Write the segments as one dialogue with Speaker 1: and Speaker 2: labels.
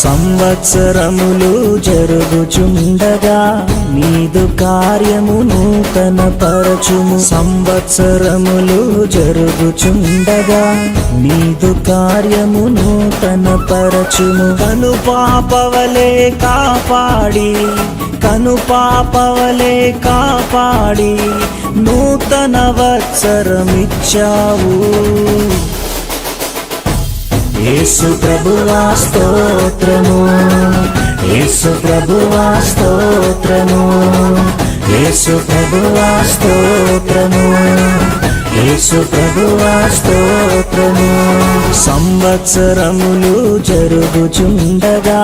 Speaker 1: సంవత్సరములు జరుగుచుండగా నీదు కార్యము నూతన పరచుము. సంవత్సరములు జరుగుచుండగా నీదు కార్యము నూతన పరచుము. కనుపాపవలే కాపాడి కనుపాపవలే కాపాడి నూతన వత్సరమిచ్చావు. యేసు ప్రభువా స్తోత్రము, యేసు ప్రభువా స్తోత్రము, యేసు ప్రభువా స్తోత్రము, యేసు ప్రభువా స్తోత్రము. సంవత్సరములు జరుగుచుండగా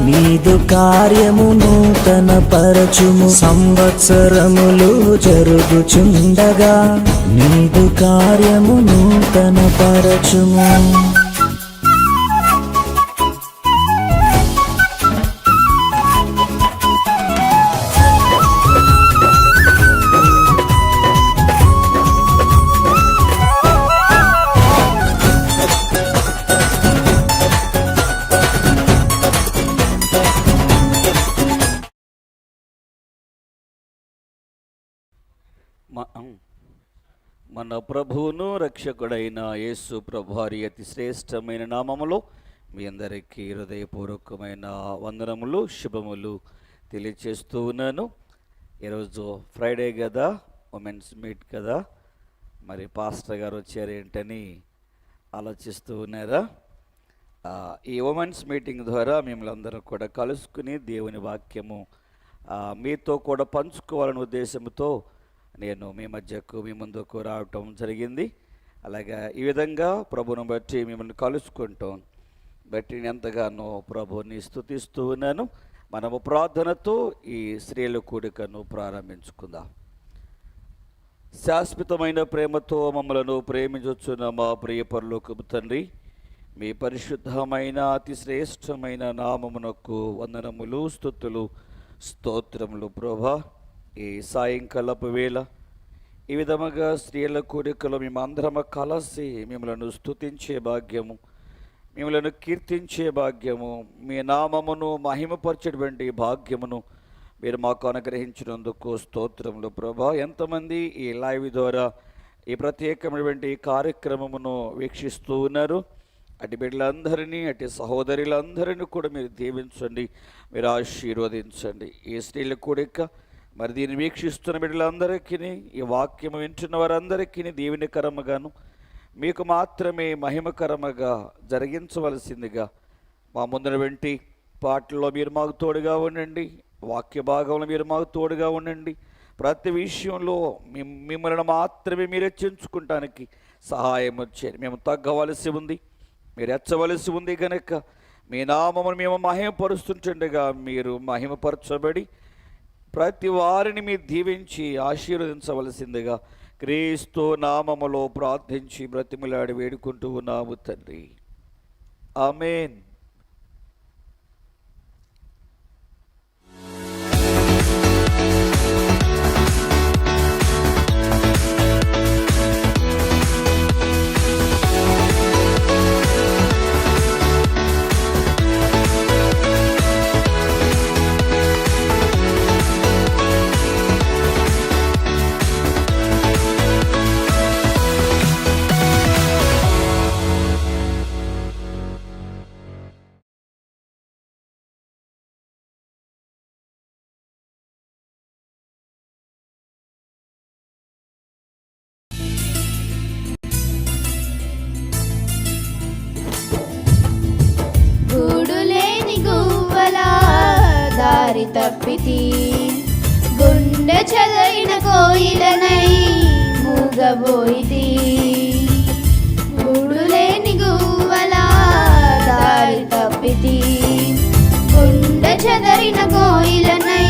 Speaker 1: నీదు కార్యము నూతన పరచుము. సంవత్సరములు జరుగుచుండగా నీదు కార్యము నూతన పరచుము.
Speaker 2: మన ప్రభువును రక్షకుడైన యేసు ప్రభువారి అతి శ్రేష్టమైన నామములో మీ అందరికీ హృదయపూర్వకమైన వందనములు, శుభములు తెలియచేస్తూ ఉన్నాను. ఈరోజు ఫ్రైడే కదా, ఉమెన్స్ మీట్ కదా, మరి పాస్టర్ గారు వచ్చారేంటని ఆలోచిస్తూ ఉన్నారా? ఈ ఉమెన్స్ మీటింగ్ ద్వారా మిమ్మల్ని అందరూ కూడా కలుసుకుని దేవుని వాక్యము మీతో కూడా పంచుకోవాలనే ఉద్దేశంతో నేను మీ మధ్యకు మీ ముందుకు రావటం జరిగింది. అలాగే ఈ విధంగా ప్రభువును బట్టి మిమ్మల్ని కలుసుకుంటాం బట్టి నేను ఎంతగానో ప్రభువుని స్తుతిస్తూ ఉన్నాను. మనము ప్రార్థనతో ఈ స్త్రీల కూడికను ప్రారంభించుకుందాం. శాశ్వతమైన ప్రేమతో మమ్మలను ప్రేమించుచున్న మా ప్రియ పరలోకపు తండ్రి, మీ పరిశుద్ధమైన అతి శ్రేష్టమైన నామమునకు వందనములు, స్తుతులు, స్తోత్రములు. ప్రభా, ఈ సాయంకాలపు వేళ ఈ విధముగా స్త్రీల కూడికలో మేమందరము కలిసి మిమ్మలను స్తుతించే భాగ్యము, మిమ్మలను కీర్తించే భాగ్యము, మీ నామమును మహిమపరచేటువంటి భాగ్యమును మీరు మాకు అనుగ్రహించినందుకు స్తోత్రములు. ప్రభా, ఎంతమంది ఈ లైవ్ ద్వారా ఈ ప్రత్యేకమైనటువంటి కార్యక్రమమును వీక్షిస్తూ ఉన్నారు, అటు బిడ్డలందరినీ, అటు సహోదరులందరినీ కూడా మీరు దీవించండి, మీరు ఆశీర్వదించండి. ఈ స్త్రీల కూడిక మరి దీన్ని వీక్షిస్తున్న బిడ్డలందరికీ, ఈ వాక్యము వింటున్న వారందరికీ దీవెనకరముగాను మీకు మాత్రమే మహిమకరముగా జరిగించవలసిందిగా మా ముందర వెంటి పాటల్లో మీరు మాకు తోడుగా ఉండండి, వాక్య భాగంలో మీరు మాకు తోడుగా ఉండండి. ప్రతి విషయంలో మిమ్మల్ని మాత్రమే మీరు హెచ్చించుకుంటానికి సహాయం వచ్చేది. మేము తగ్గవలసి ఉంది, మీరు హెచ్చవలసి ఉంది కనుక మీ నామమును మేము మహిమపరుస్తుండగా మీరు మహిమపరచబడి ప్రతి వారిని మీరు దీవించి ఆశీర్వదించవలసిందిగా క్రీస్తు నామములో ప్రార్థించి బ్రతిమలాడి వేడుకుంటూ ఉన్నాము తండ్రి, ఆమేన్.
Speaker 3: తప్పితి గుండె చదైన కోయిలనై మూగబోయితి. గూడులేని గువ్వలా దారి తప్పితి గుండె చదరిన కోయిలనై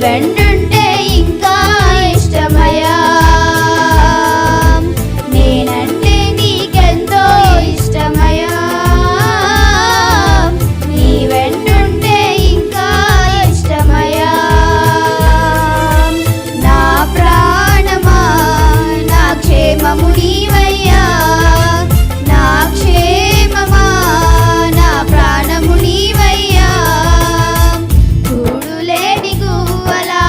Speaker 3: వెంటుంటే ఇంకా ఇష్టమయ్యా, నేనంటే నీకెంతో ఇష్టమయ్యా, నీ వెంటుంటే ఇంకా ఇష్టమయ్యా. నా ప్రాణమా నా క్షేమము నీవయ్యా, నా క్షేమమా నా ప్రాణము నీవయ్యా. కూడులేని గువ్వలా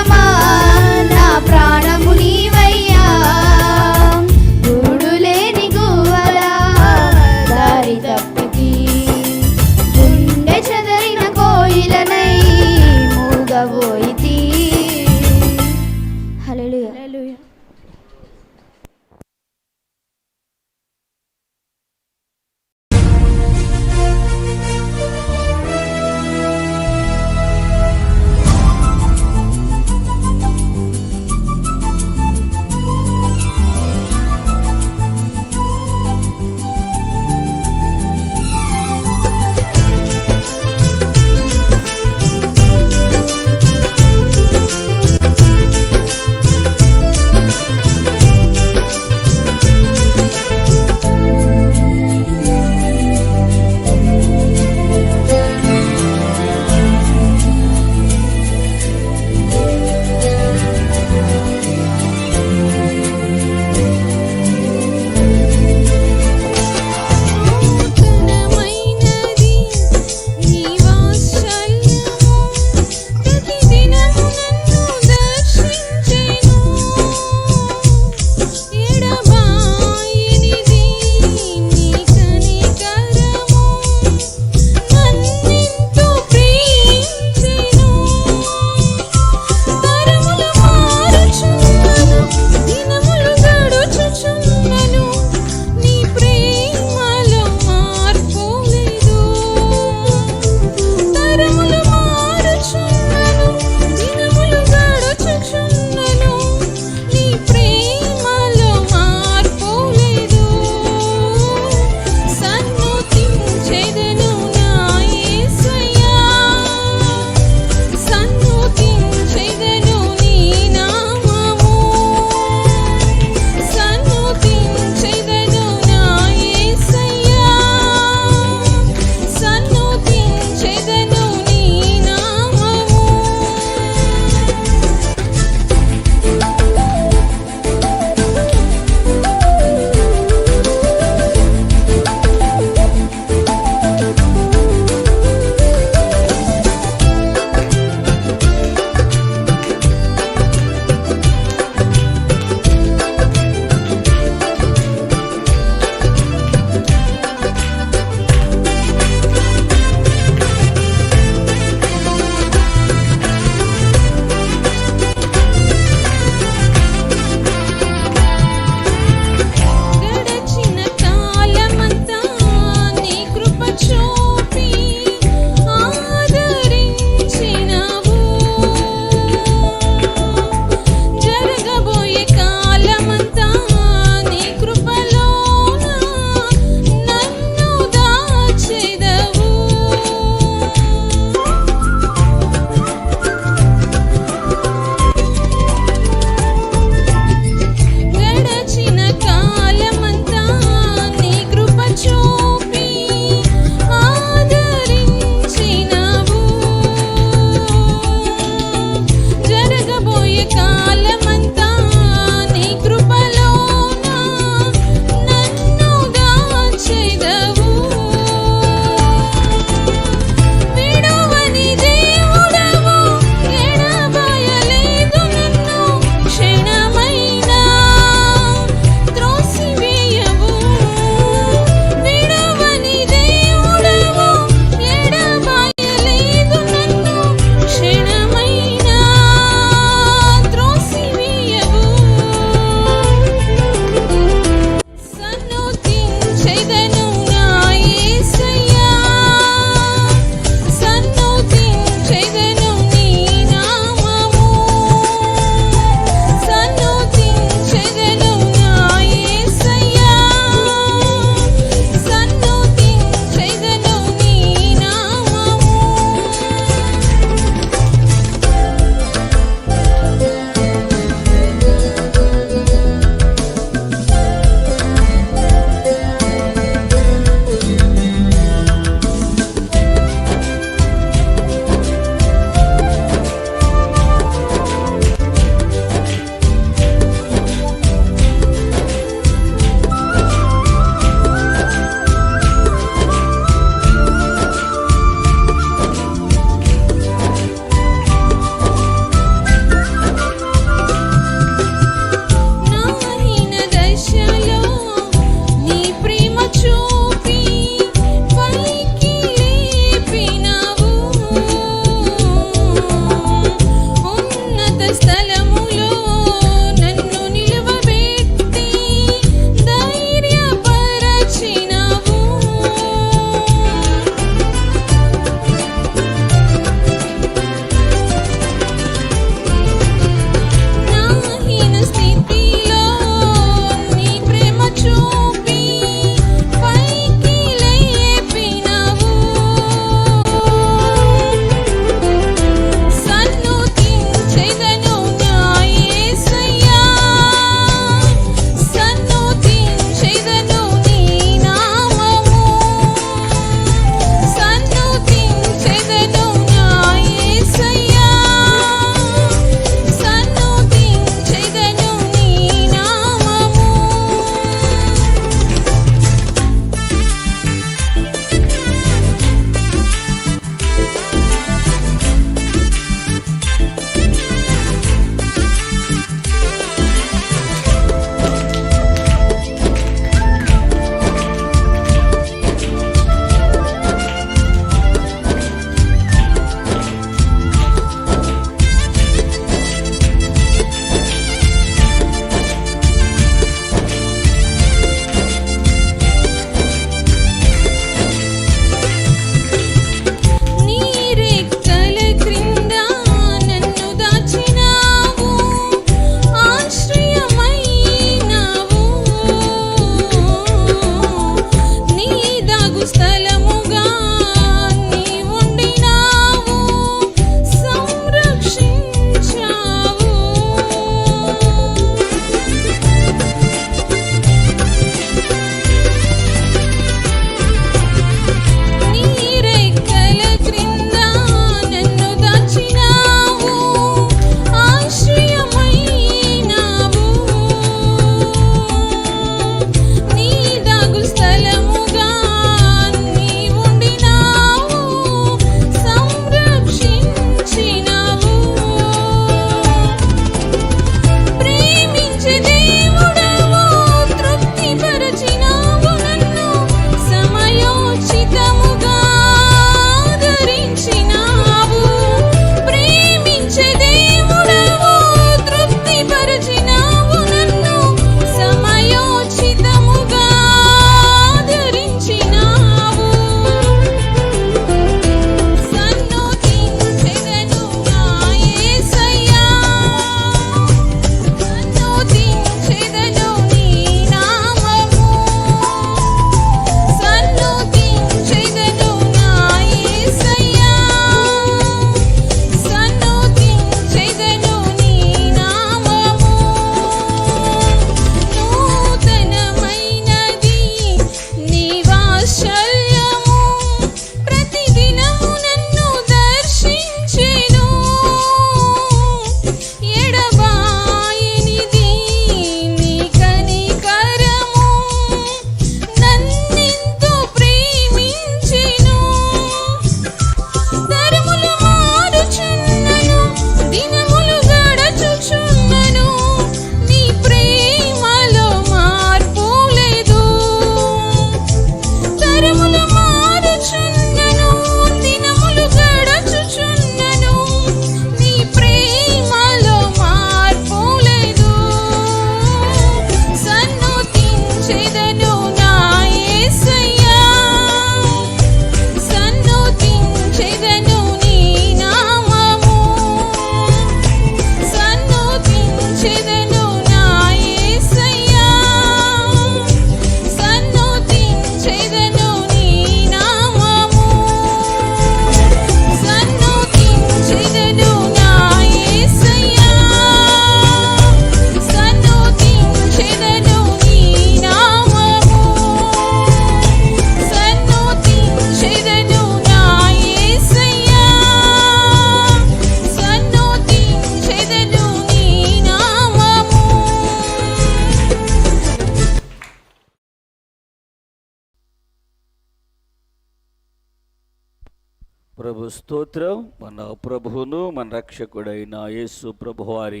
Speaker 2: ప్రభు స్తోత్రం. మన ప్రభువును మన రక్షకుడైన యేసు ప్రభువారి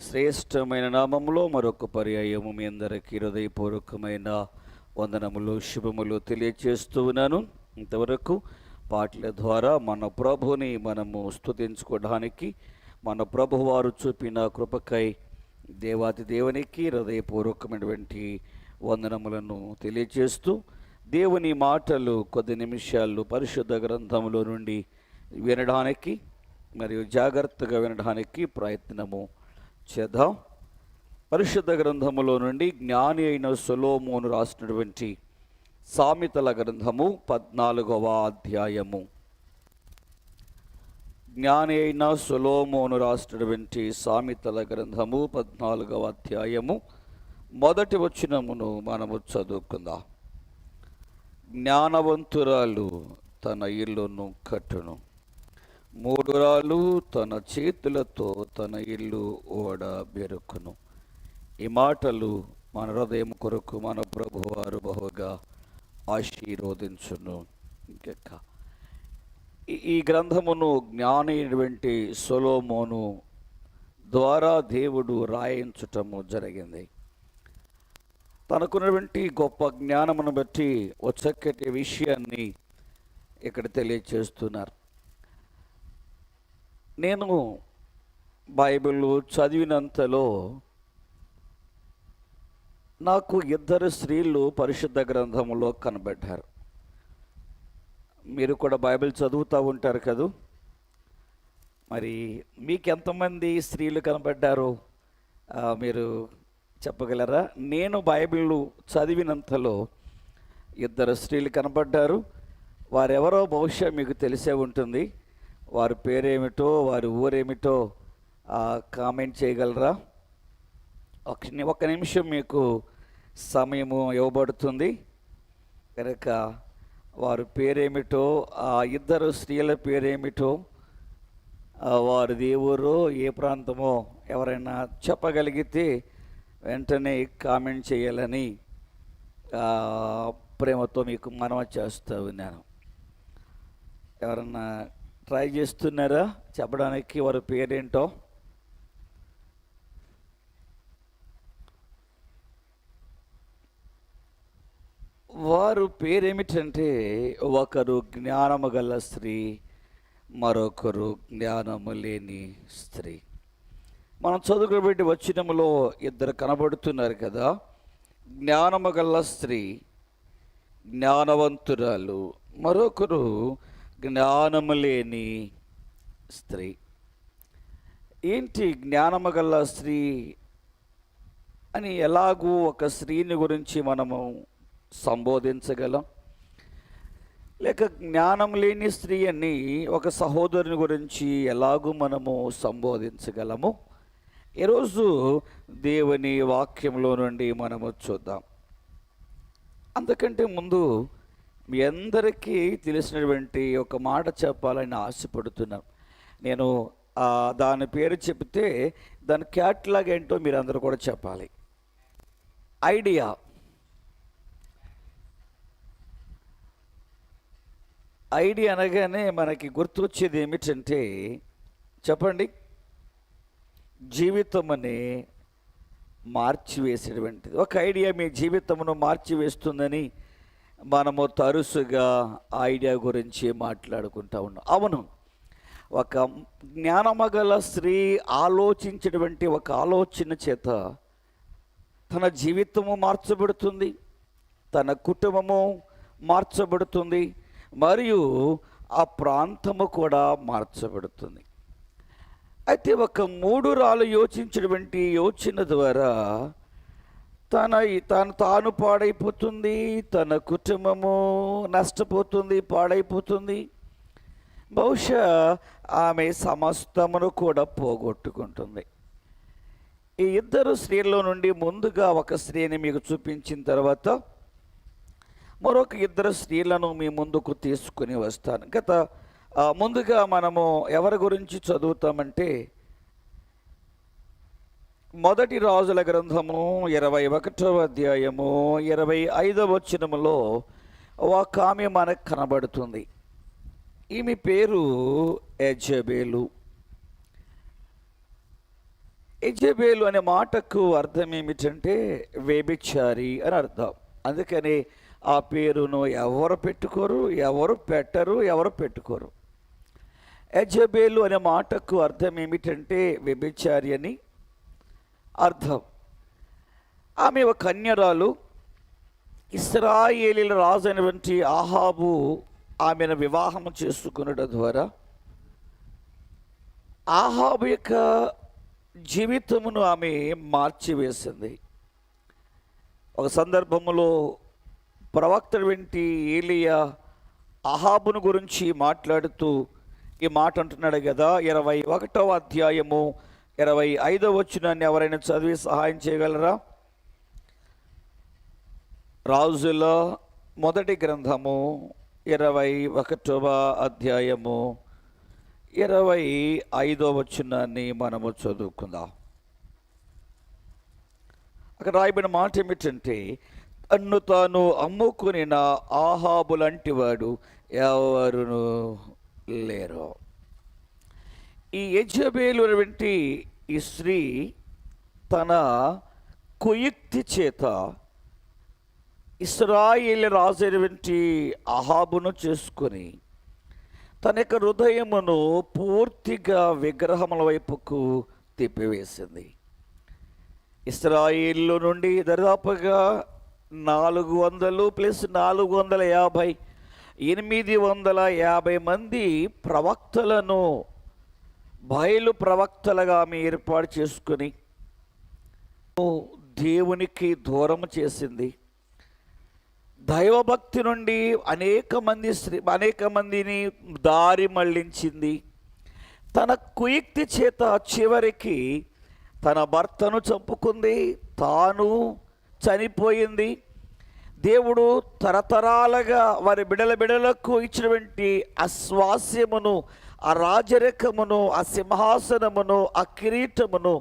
Speaker 2: శ్రేష్టమైన నామములో మరొక పర్యాయము మీ అందరికీ హృదయపూర్వకమైన వందనములు శుభములు తెలియచేస్తూ ఉన్నాను. ఇంతవరకు పాటల ద్వారా మన ప్రభుని మనము స్తుతించుకోవడానికి, మన ప్రభువారు చూపిన కృపకై దేవాతి దేవునికి హృదయపూర్వకమైనటువంటి వందనములను తెలియచేస్తూ దేవుని మాటలు కొద్ది నిమిషాలు పరిశుద్ధ గ్రంథంలో నుండి వినడానికి మరియు జాగ్రత్తగా వినడానికి ప్రయత్నము చేద్దాం. పరిశుద్ధ గ్రంథములో నుండి జ్ఞాని అయిన సొలొమోను రాసినటువంటి సామెతల గ్రంథము 14వ అధ్యాయము. జ్ఞాని అయిన సొలొమోను రాసినటువంటి సామెతల గ్రంథము 14వ అధ్యాయము మొదటి వచనమును మనము చదువుకుందాం. జ్ఞానవంతురాలు తన ఇల్లును కట్టును, మూఢురాలు తన చేతులతో తన ఇల్లు ఓడ బెరుకును. ఈ మాటలు మన హృదయం కొరకు మన ప్రభువారు బహుగా ఆశీర్వదించును. ఇంకా ఈ గ్రంథమును జ్ఞాని అయినటువంటి సొలొమోను ద్వారా దేవుడు రాయించటము జరిగింది. తనకున్నటువంటి గొప్ప జ్ఞానమును బట్టి ఒక చక్కటి విషయాన్ని ఇక్కడ తెలియచేస్తున్నారు. నేను బైబిల్ చదివినంతలో నాకు 2 స్త్రీలు పరిశుద్ధ గ్రంథంలో కనబడ్డారు. మీరు కూడా బైబిల్ చదువుతూ ఉంటారు కదూ. మరి మీకెంతమంది స్త్రీలు కనబడ్డారు మీరు చెప్పగలరా? నేను బైబిల్ చదివినంతలో 2 స్త్రీలు కనబడ్డారు. వారెవరో బహుశా మీకు తెలిసే ఉంటుంది. వారి పేరేమిటో వారి ఊరేమిటో కామెంట్ చేయగలరా? ఒక నిమిషం మీకు సమయము ఇవ్వబడుతుంది కనుక వారి పేరేమిటో, ఆ 2 స్త్రీల పేరేమిటో, వారిది ఏ ఊరో ఏ ప్రాంతమో ఎవరైనా చెప్పగలిగితే వెంటనే కామెంట్ చేయాలని ప్రేమతో మీకు మనవి చేస్తూ ఉన్నాను. ఎవరన్నా ట్రై చేస్తున్నారా చెప్పడానికి వారి పేరేంటో? వారు పేరేమిటంటే, ఒకరు జ్ఞానము గల స్త్రీ, మరొకరు జ్ఞానము లేని స్త్రీ. మనం చదువుకోబెట్టి వచనములో 2 కనబడుతున్నారు కదా. జ్ఞానము గల స్త్రీ, జ్ఞానవంతురాలు, మరొకరు జ్ఞానము లేని స్త్రీ. ఏంటి జ్ఞానము గల స్త్రీ అని ఎలాగూ ఒక స్త్రీని గురించి మనము సంబోధించగలం? లేక జ్ఞానం లేని స్త్రీ అని ఒక సహోదరుని గురించి ఎలాగూ మనము సంబోధించగలము? ఈరోజు దేవుని వాక్యంలో నుండి మనము చూద్దాం. అంతకంటే ముందు మీ అందరికీ తెలిసినటువంటి ఒక మాట చెప్పాలని ఆశపడుతున్నాను. నేను దాని పేరు చెప్తే దాని క్యాట్లాగ్ ఏంటో మీరు అందరూ కూడా చెప్పాలి. ఐడియా. ఐడియా అనగానే మనకి గుర్తొచ్చేది ఏమిటంటే చెప్పండి, జీవితం అనే మార్చివేసేటువంటిది. ఒక ఐడియా మీ జీవితమును మార్చివేస్తుందని మనము తరచుగా ఐడియా గురించి మాట్లాడుకుంటూ ఉన్నాం. అవును, ఒక జ్ఞానమగల స్త్రీ ఆలోచించేటువంటి ఒక ఆలోచన చేత తన జీవితము మార్చబడుతుంది, తన కుటుంబము మార్చబడుతుంది, మరియు ఆ ప్రాంతము కూడా మార్చబడుతుంది. అయితే ఒక మూఢురాలు యోచించినటువంటి యోచన ద్వారా తాను పాడైపోతుంది, తన కుటుంబము నష్టపోతుంది, పాడైపోతుంది. బహుశా ఆమె సమస్తమును కూడా పోగొట్టుకుంటుంది. ఈ 2 స్త్రీల్లో నుండి ముందుగా ఒక స్త్రీని మీకు చూపించిన తర్వాత మరొక 2 స్త్రీలను మీ ముందుకు తీసుకుని వస్తాను. ముందుగా మనము ఎవరి గురించి చదువుతామంటే, మొదటి రాజుల గ్రంథము 21వ అధ్యాయము 25వ వచనములో ఒక ఆమె మనకు కనబడుతుంది. ఈమె పేరు యెజబెలు. యెజబెలు అనే మాటకు అర్థం ఏమిటంటే వ్యభిచారి అని అర్థం. అందుకని ఆ పేరును ఎవరు పెట్టుకోరు, ఎవరు పెట్టుకోరు. యెజబెలు అనే మాటకు అర్థం ఏమిటంటే వ్యభిచారి అని అర్థం. ఆమె ఒక కన్యరాలు. ఇశ్రాయేలీల రాజు అయినటువంటి ఆహాబు ఆమెను వివాహం చేసుకునడం ద్వారా ఆహాబు యొక్క జీవితమును ఆమె మార్చివేసింది. ఒక సందర్భంలో ప్రవక్త వెంటి ఏలియా ఆహాబును గురించి మాట్లాడుతూ ఈ మాట అంటున్నాడు కదా. 21వ అధ్యాయము 25వ వచనాన్ని ఎవరైనా చదివి సహాయం చేయగలరా? రాజుల మొదటి గ్రంథము 21వ అధ్యాయము 25వ వచనాన్ని మనము చదువుకుందాం. అక్కడ రాయబడిన మాట ఏమిటంటే, తన్ను తాను అమ్ముకునిన ఆహాబు లాంటి వాడు ఎవరును లేరు. ఈ యెజబెలు వంటి ఈ స్త్రీ తన కుయుక్తి చేత ఇశ్రాయేలు రాజు వంటి ఆహాబును చేసుకొని తన యొక్క హృదయమును పూర్తిగా విగ్రహముల వైపుకు తిప్పివేసింది. ఇశ్రాయేలు నుండి దాదాపుగా 400 ప్లస్ 450 850 మంది ప్రవక్తలను బయలు ప్రవక్తలుగా ఆమె ఏర్పాటు చేసుకుని దేవునికి దూరం చేసింది. దైవభక్తి నుండి అనేక మందిని దారి మళ్లించింది. తన కుయుక్తి చేత చివరికి తన భర్తను చంపుకుంది, తాను చనిపోయింది. దేవుడు తరతరాలుగా వారి బిడలకు ఇచ్చినటువంటి ఆ స్వాస్యమును, ఆ రాజరికమును, ఆ సింహాసనమును, ఆ కిరీటమును,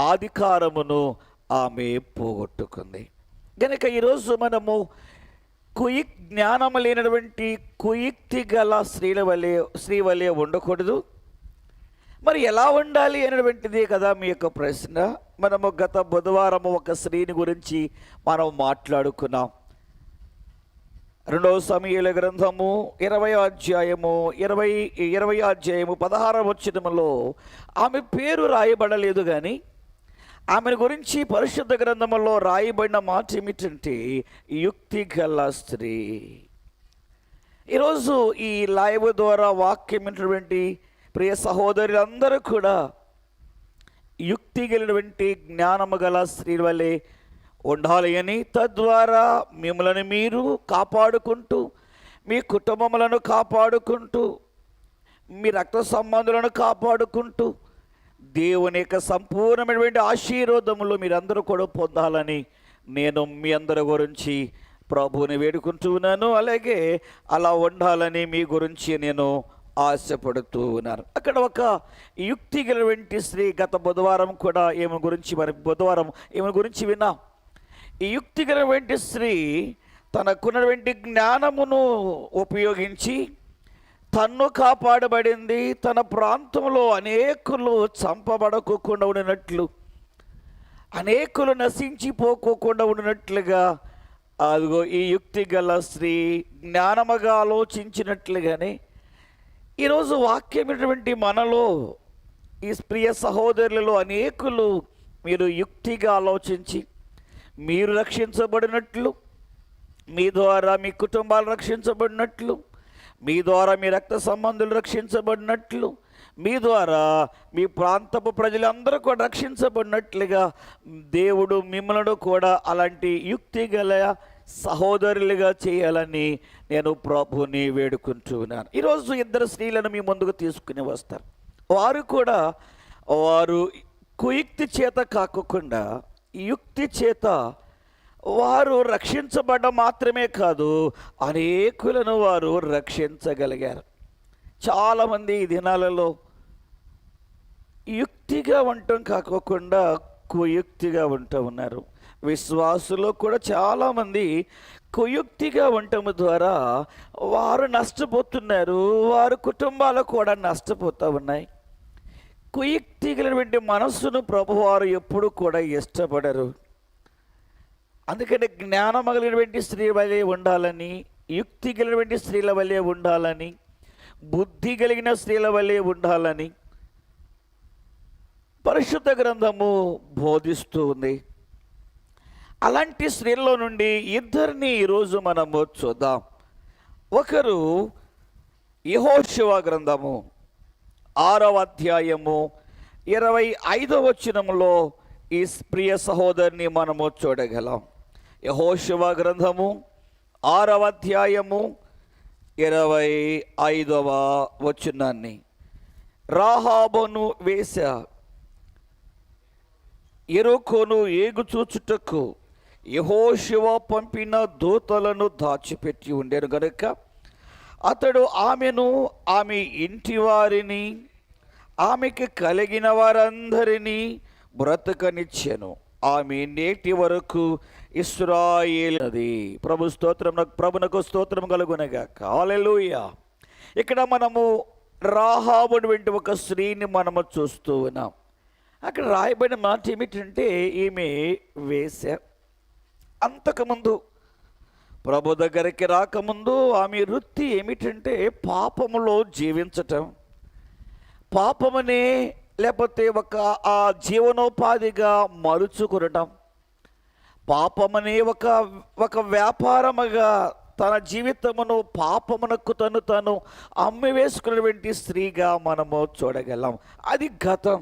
Speaker 2: అధికారమును ఆమె పోగొట్టుకుంది. కనుక ఈరోజు మనము జ్ఞానము లేనటువంటి కుయుక్తి గల స్త్రీ వలె ఉండకూడదు. మరి ఎలా ఉండాలి అనేటువంటిది కదా మీ యొక్క ప్రశ్న. మనము గత బుధవారము ఒక స్త్రీని గురించి మనం మాట్లాడుకున్నాం. 2వ సమూయేలు గ్రంథము 20వ అధ్యాయము 16వ వచనములో ఆమె పేరు రాయబడలేదు, కానీ ఆమెను గురించి పరిశుద్ధ గ్రంథములో రాయబడిన మాట ఏమిటంటే యుక్తి గల స్త్రీ. ఈరోజు ఈ లైవ్ ద్వారా వాక్యం విన్నటువంటి ప్రియ సహోదరులందరూ కూడా యుక్తి కలిగినటువంటి జ్ఞానము గల స్త్రీ వలె ఉండాలి అని, తద్వారా మిమ్మల్ని మీరు కాపాడుకుంటూ, మీ కుటుంబములను కాపాడుకుంటూ, మీ రక్త సంబంధులను కాపాడుకుంటూ దేవుని యొక్క సంపూర్ణమైనటువంటి ఆశీర్వాదములు మీరందరూ కూడా పొందాలని నేను మీ అందరి గురించి ప్రభువుని వేడుకుంటూ ఉన్నాను. అలాగే అలా ఉండాలని మీ గురించి నేను ఆశపడుతూ ఉన్నాను. అక్కడ ఒక యుక్తి గలవంటి స్త్రీ, గత బుధవారం కూడా ఈమె గురించి విన్నాం. ఈ యుక్తి గలవంటి స్త్రీ తనకున్నటువంటి జ్ఞానమును ఉపయోగించి తన్ను కాపాడబడింది. తన ప్రాంతంలో అనేకులు చంపబడకోకుండా ఉండినట్లు, అనేకులు నశించిపోకోకుండా ఉండినట్లుగా అదిగో ఈ యుక్తి గల స్త్రీ జ్ఞానముగా ఆలోచించినట్లుగానే ఈరోజు వాక్యమైనటువంటి మనలో ఈ ప్రియ సహోదరులలో అనేకులు మీరు యుక్తిగా ఆలోచించి మీరు రక్షించబడినట్లు, మీ ద్వారా మీ కుటుంబాలు రక్షించబడినట్లు, మీ ద్వారా మీ రక్త సంబంధులు రక్షించబడినట్లు, మీ ద్వారా మీ ప్రాంతపు ప్రజలందరూ కూడా రక్షించబడినట్లుగా దేవుడు మిమ్మల్ని కూడా అలాంటి యుక్తి గల సహోదరులుగా చేయాలని నేను ప్రభుని వేడుకుంటూ ఉన్నాను. ఈరోజు 2 స్త్రీలను మీ ముందుకు తీసుకుని వస్తారు. వారు కుయుక్తి చేత కాకుండా యుక్తి చేత వారు రక్షించబడ్డం మాత్రమే కాదు, అనేకులను వారు రక్షించగలిగారు. చాలామంది ఈ దినాలలో యుక్తిగా ఉండటం కాకుండా కుయుక్తిగా ఉంటూ ఉన్నారు. విశ్వాసులు కూడా చాలామంది కుయుక్తిగా ఉండటం ద్వారా వారు నష్టపోతున్నారు, వారి కుటుంబాలు కూడా నష్టపోతూ ఉన్నాయి. కుయుక్తి కలిగినటువంటి మనస్సును ప్రభువారు ఎప్పుడు కూడా ఇష్టపడరు. అందుకని జ్ఞానం కలిగినటువంటి స్త్రీ వలె ఉండాలని, యుక్తి కలిగినటువంటి స్త్రీల వలె ఉండాలని, బుద్ధి కలిగిన స్త్రీల వలె ఉండాలని పరిశుద్ధ గ్రంథము బోధిస్తూ ఉంది. అలాంటి స్త్రీల్లో నుండి ఇద్దరిని ఈరోజు మనము చూద్దాం. ఒకరు యెహోషువ గ్రంథము 6వ అధ్యాయము 25వ వచనములో ఈ ప్రియ సహోదరిని మనము చూడగలం. యెహోషువ గ్రంథము 6వ అధ్యాయము 25వ వచనాన్ని. రాహాబును వేశ్య యెరికోను ఏగుచూచుటకు యెహోషువ పంపిన దూతలను దాచిపెట్టి ఉండెను గనుక అతడు ఆమెను, ఆమె ఇంటి వారిని, ఆమెకి కలిగిన వారందరినీ బ్రతకనిచ్చెను. ఆమె నేటి వరకు ఇశ్రాయేలు నది. ప్రభునకు స్తోత్రం కలుగునగాక. హల్లెలూయా. ఇక్కడ మనము రాహాబు వంటి ఒక స్త్రీని మనము చూస్తూ ఉన్నాం. అక్కడ రాయబడిన మాట ఏమిటంటే ఈమె వేశ్య. అంతకుముందు ప్రభు దగ్గరికి రాకముందు ఆమె వృత్తి ఏమిటంటే పాపములో జీవించటం, పాపమునే లేకపోతే ఆ జీవనోపాధిగా మలుచుకునటం, పాపమనే ఒక వ్యాపారముగా తన జీవితమును పాపమునకు తను అమ్మివేసుకున్నటువంటి స్త్రీగా మనము చూడగలం. అది గతం.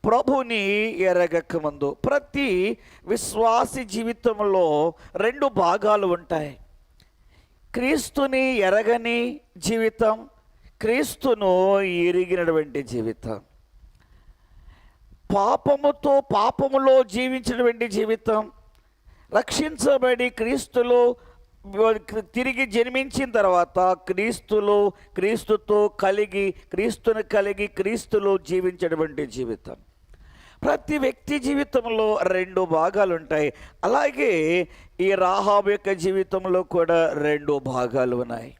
Speaker 2: ప్రభుని ఎరగక ముందు ప్రతి విశ్వాసి జీవితంలో 2 భాగాలు ఉంటాయి. క్రీస్తుని ఎరగని జీవితం, క్రీస్తును ఎరిగినటువంటి జీవితం. పాపములో జీవించినటువంటి జీవితం, రక్షించబడి క్రీస్తులో తిరిగి జన్మించిన తర్వాత క్రీస్తుతో క్రీస్తుని కలిగి క్రీస్తులో జీవించేటువంటి జీవితం. ప్రతి వ్యక్తి జీవితంలో 2 భాగాలు ఉంటాయి. అలాగే ఈ రాహాబు యొక్క జీవితంలో కూడా 2 భాగాలు ఉన్నాయి.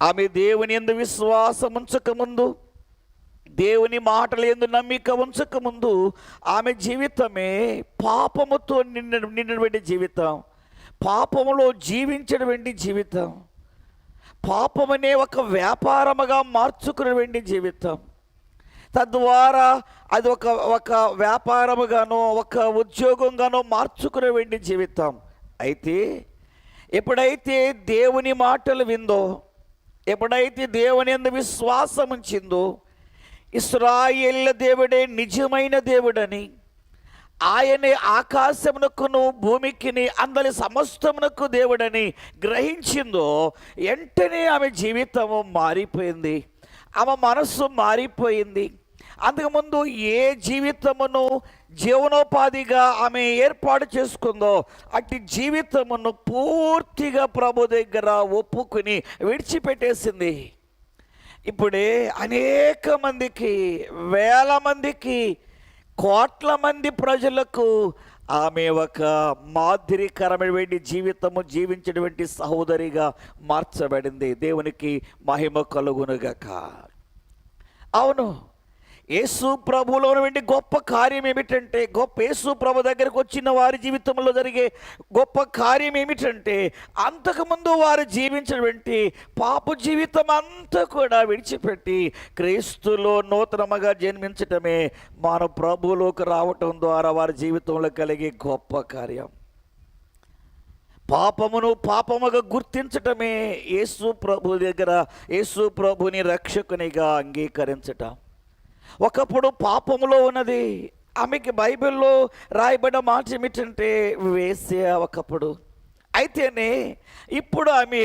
Speaker 2: ఆమె దేవుని యందు విశ్వాసం ఉంచకముందు, దేవుని మాటలు యందు నమ్మిక ఉంచకముందు ఆమె జీవితమే పాపముతో నిండినటువంటి జీవితం, పాపములో జీవించినటువంటి జీవితం, పాపమనే ఒక వ్యాపారముగా మార్చుకునేటువంటి జీవితం. తద్వారా అది ఒక వ్యాపారముగానో ఒక ఉద్యోగంగానో మార్చుకునేటువంటి జీవితం. అయితే ఎప్పుడైతే దేవుని మాటలు విందో, ఎప్పుడైతే దేవుని యందు విశ్వాసం ఉంచిందో, ఇశ్రాయేలు దేవుడే నిజమైన దేవుడని, ఆయనే ఆకాశమునకును భూమికిని అందరి సమస్తమునకు దేవుడని గ్రహించిందో, వెంటనే ఆమె జీవితము మారిపోయింది, ఆమె మనస్సు మారిపోయింది. అంతకుముందు ఏ జీవితమును జీవనోపాధిగా ఆమె ఏర్పాటు చేసుకుందో అట్టి జీవితమును పూర్తిగా ప్రభు దగ్గర ఒప్పుకుని విడిచిపెట్టేసింది. ఇప్పుడే అనేక మందికి, వేల మందికి, కోట్ల మంది ప్రజలకు ఆమె ఒక మాదిరికరమైన జీవితము జీవించినటువంటి సహోదరిగా మార్చబడింది. దేవునికి మహిమ కలుగునుగాక. అవును, యేసు ప్రభువులో ఉన్నటువంటి గొప్ప కార్యం ఏమిటంటే, యేసు ప్రభు దగ్గరకు వచ్చిన వారి జీవితంలో జరిగే గొప్ప కార్యం ఏమిటంటే, అంతకుముందు వారు జీవించినటువంటి పాప జీవితం అంతా కూడా విడిచిపెట్టి క్రీస్తులో నూతనముగా జన్మించటమే మన ప్రభువులోకి రావటం ద్వారా వారి జీవితంలో కలిగే గొప్ప కార్యం. పాపమును పాపముగా గుర్తించటమే యేసు ప్రభు దగ్గర యేసు ప్రభుని రక్షకునిగా అంగీకరించటం. ఒకప్పుడు పాపములో ఉన్నది ఆమెకి బైబిల్లో రాయబడిన మాట ఏమిటంటే వేశ్య ఒకప్పుడు. అయితేనే ఇప్పుడు ఆమె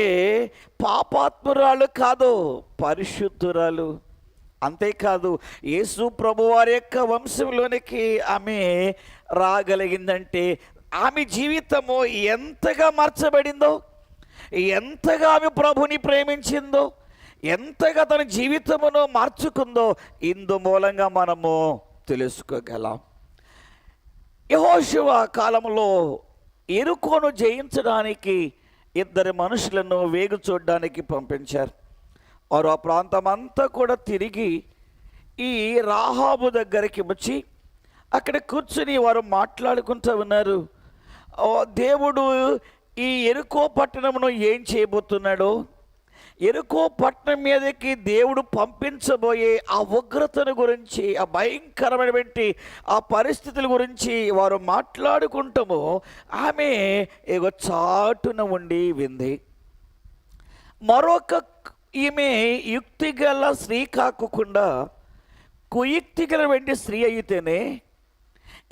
Speaker 2: పాపాత్మురాలు కాదు, పరిశుద్ధురాలు. అంతేకాదు, యేసు ప్రభువారి యొక్క వంశంలోనికి ఆమె రాగలిగిందంటే ఆమె జీవితము ఎంతగా మార్చబడిందో, ఎంతగా ఆమె ప్రభుని ప్రేమించిందో, ఎంతగా తన జీవితమును మార్చుకుందో ఇందు మూలంగా మనము తెలుసుకోగలం. యెహోషువ కాలంలో యెరికోను జయించడానికి ఇద్దరు మనుషులను వేగు చూడడానికి పంపించారు. వారు ఆ ప్రాంతం అంతా కూడా తిరిగి ఈ రాహాబు దగ్గరికి వచ్చి అక్కడ కూర్చుని వారు మాట్లాడుకుంటూ ఉన్నారు. దేవుడు ఈ యెరికో పట్టణమును ఏం చేయబోతున్నాడో, యెరికో పట్టణం మీదకి దేవుడు పంపించబోయే ఆ ఉగ్రతను గురించి, ఆ భయంకరమైనటువంటి ఆ పరిస్థితుల గురించి వారు మాట్లాడుకుంటాము. ఆమె ఏగో చాటున ఉండి వింది. మరొక ఈమె యుక్తిగల స్త్రీ కాకుండా కుయుక్తిగలటువంటి స్త్రీ అయితేనే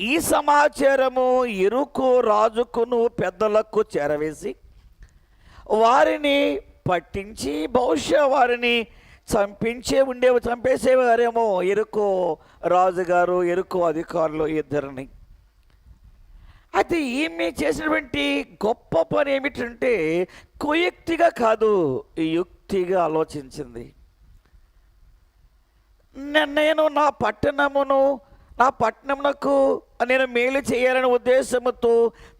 Speaker 2: ఈ సమాచారము యెరికో రాజుకును పెద్దలకు చేరవేసి వారిని పట్టించి బహుశా వారిని చంపేసేవారేమో యెరికో రాజుగారు, యెరికో అధికారులు ఇద్దరిని. అయితే ఈమె చేసినటువంటి గొప్ప పని ఏమిటంటే కుయుక్తిగా కాదు, యుక్తిగా ఆలోచించింది. నేను నా పట్టణమునకు నేను మేలు చేయాలనే ఉద్దేశంతో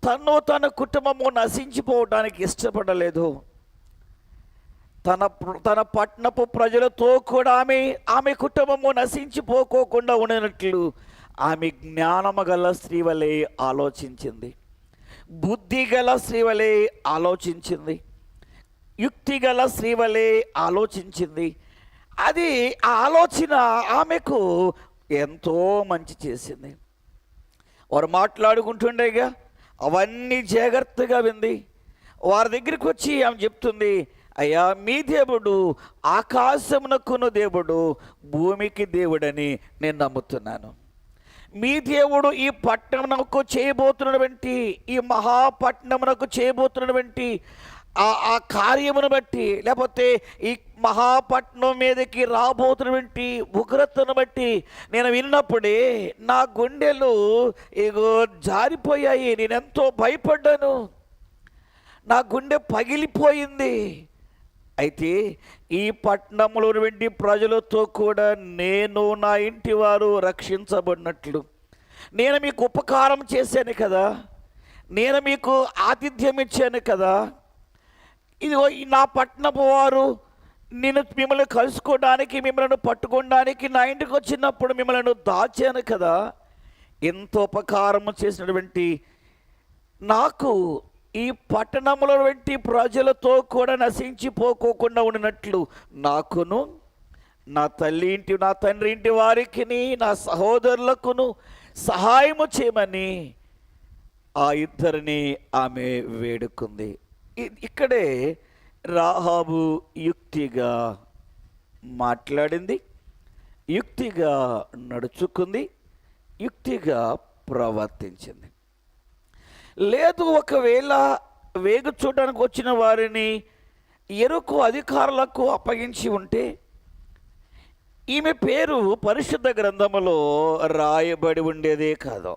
Speaker 2: తన కుటుంబము నశించిపోవడానికి ఇష్టపడలేదు. తన పట్టణపు ప్రజలతో కూడా ఆమె కుటుంబము నశించిపోకోకుండా ఉండనట్లు ఆమె జ్ఞానము గల స్త్రీ వలె ఆలోచించింది, బుద్ధి గల స్త్రీ వలె ఆలోచించింది, యుక్తి గల స్త్రీ వలె ఆలోచించింది. అది ఆ ఆలోచన ఆమెకు ఎంతో మంచి చేసింది. వారు మాట్లాడుకుంటుండేగా అవన్నీ జాగ్రత్తగా వింది. వారి దగ్గరికి వచ్చి ఆమె చెప్తుంది, అయ్యా మీ దేవుడు ఆకాశమునకును దేవుడు, భూమికి దేవుడని నేను నమ్ముతున్నాను. మీ దేవుడు ఈ పట్టణమునకు చేయబోతున్నటువంటి, ఈ మహాపట్టణమునకు చేయబోతున్నటువంటి ఆ కార్యమును బట్టి, లేకపోతే ఈ మహాపట్నం మీదకి రాబోతున్నటువంటి ఉగ్రతను బట్టి నేను విన్నప్పుడే నా గుండెలు ఇగో జారిపోయాయి. నేనెంతో భయపడ్డాను, నా గుండె పగిలిపోయింది. అయితే ఈ పట్టణంలో వెండి ప్రజలతో కూడా నేను నా ఇంటి వారు రక్షించబడినట్లు నేను మీకు ఉపకారం చేశాను కదా, నేను మీకు ఆతిథ్యం ఇచ్చాను కదా, ఇదిగో నా పట్టణపు వారు మిమ్మల్ని కలుసుకోవడానికి, మిమ్మల్ని పట్టుకోవడానికి నా ఇంటికి వచ్చినప్పుడు మిమ్మల్ని దాచాను కదా, ఎంత ఉపకారం చేసినటువంటి నాకు ఈ పట్టణంలో వంటి ప్రజలతో కూడా నశించిపోకోకుండా ఉండినట్లు నాకును, నా తండ్రి ఇంటి వారికి, నా సహోదరులకును సహాయము చేయమని ఆ ఇద్దరిని ఆమె వేడుకుంది. ఇక్కడే రాహాబు యుక్తిగా మాట్లాడింది, యుక్తిగా నడుచుకుంది, యుక్తిగా ప్రవర్తించింది. లేదు, ఒకవేళ వేగు చూడడానికి వచ్చిన వారిని యెరికో అధికారులకు అప్పగించి ఉంటే ఈమె పేరు పరిశుద్ధ గ్రంథములో రాయబడి ఉండేదే కాదు.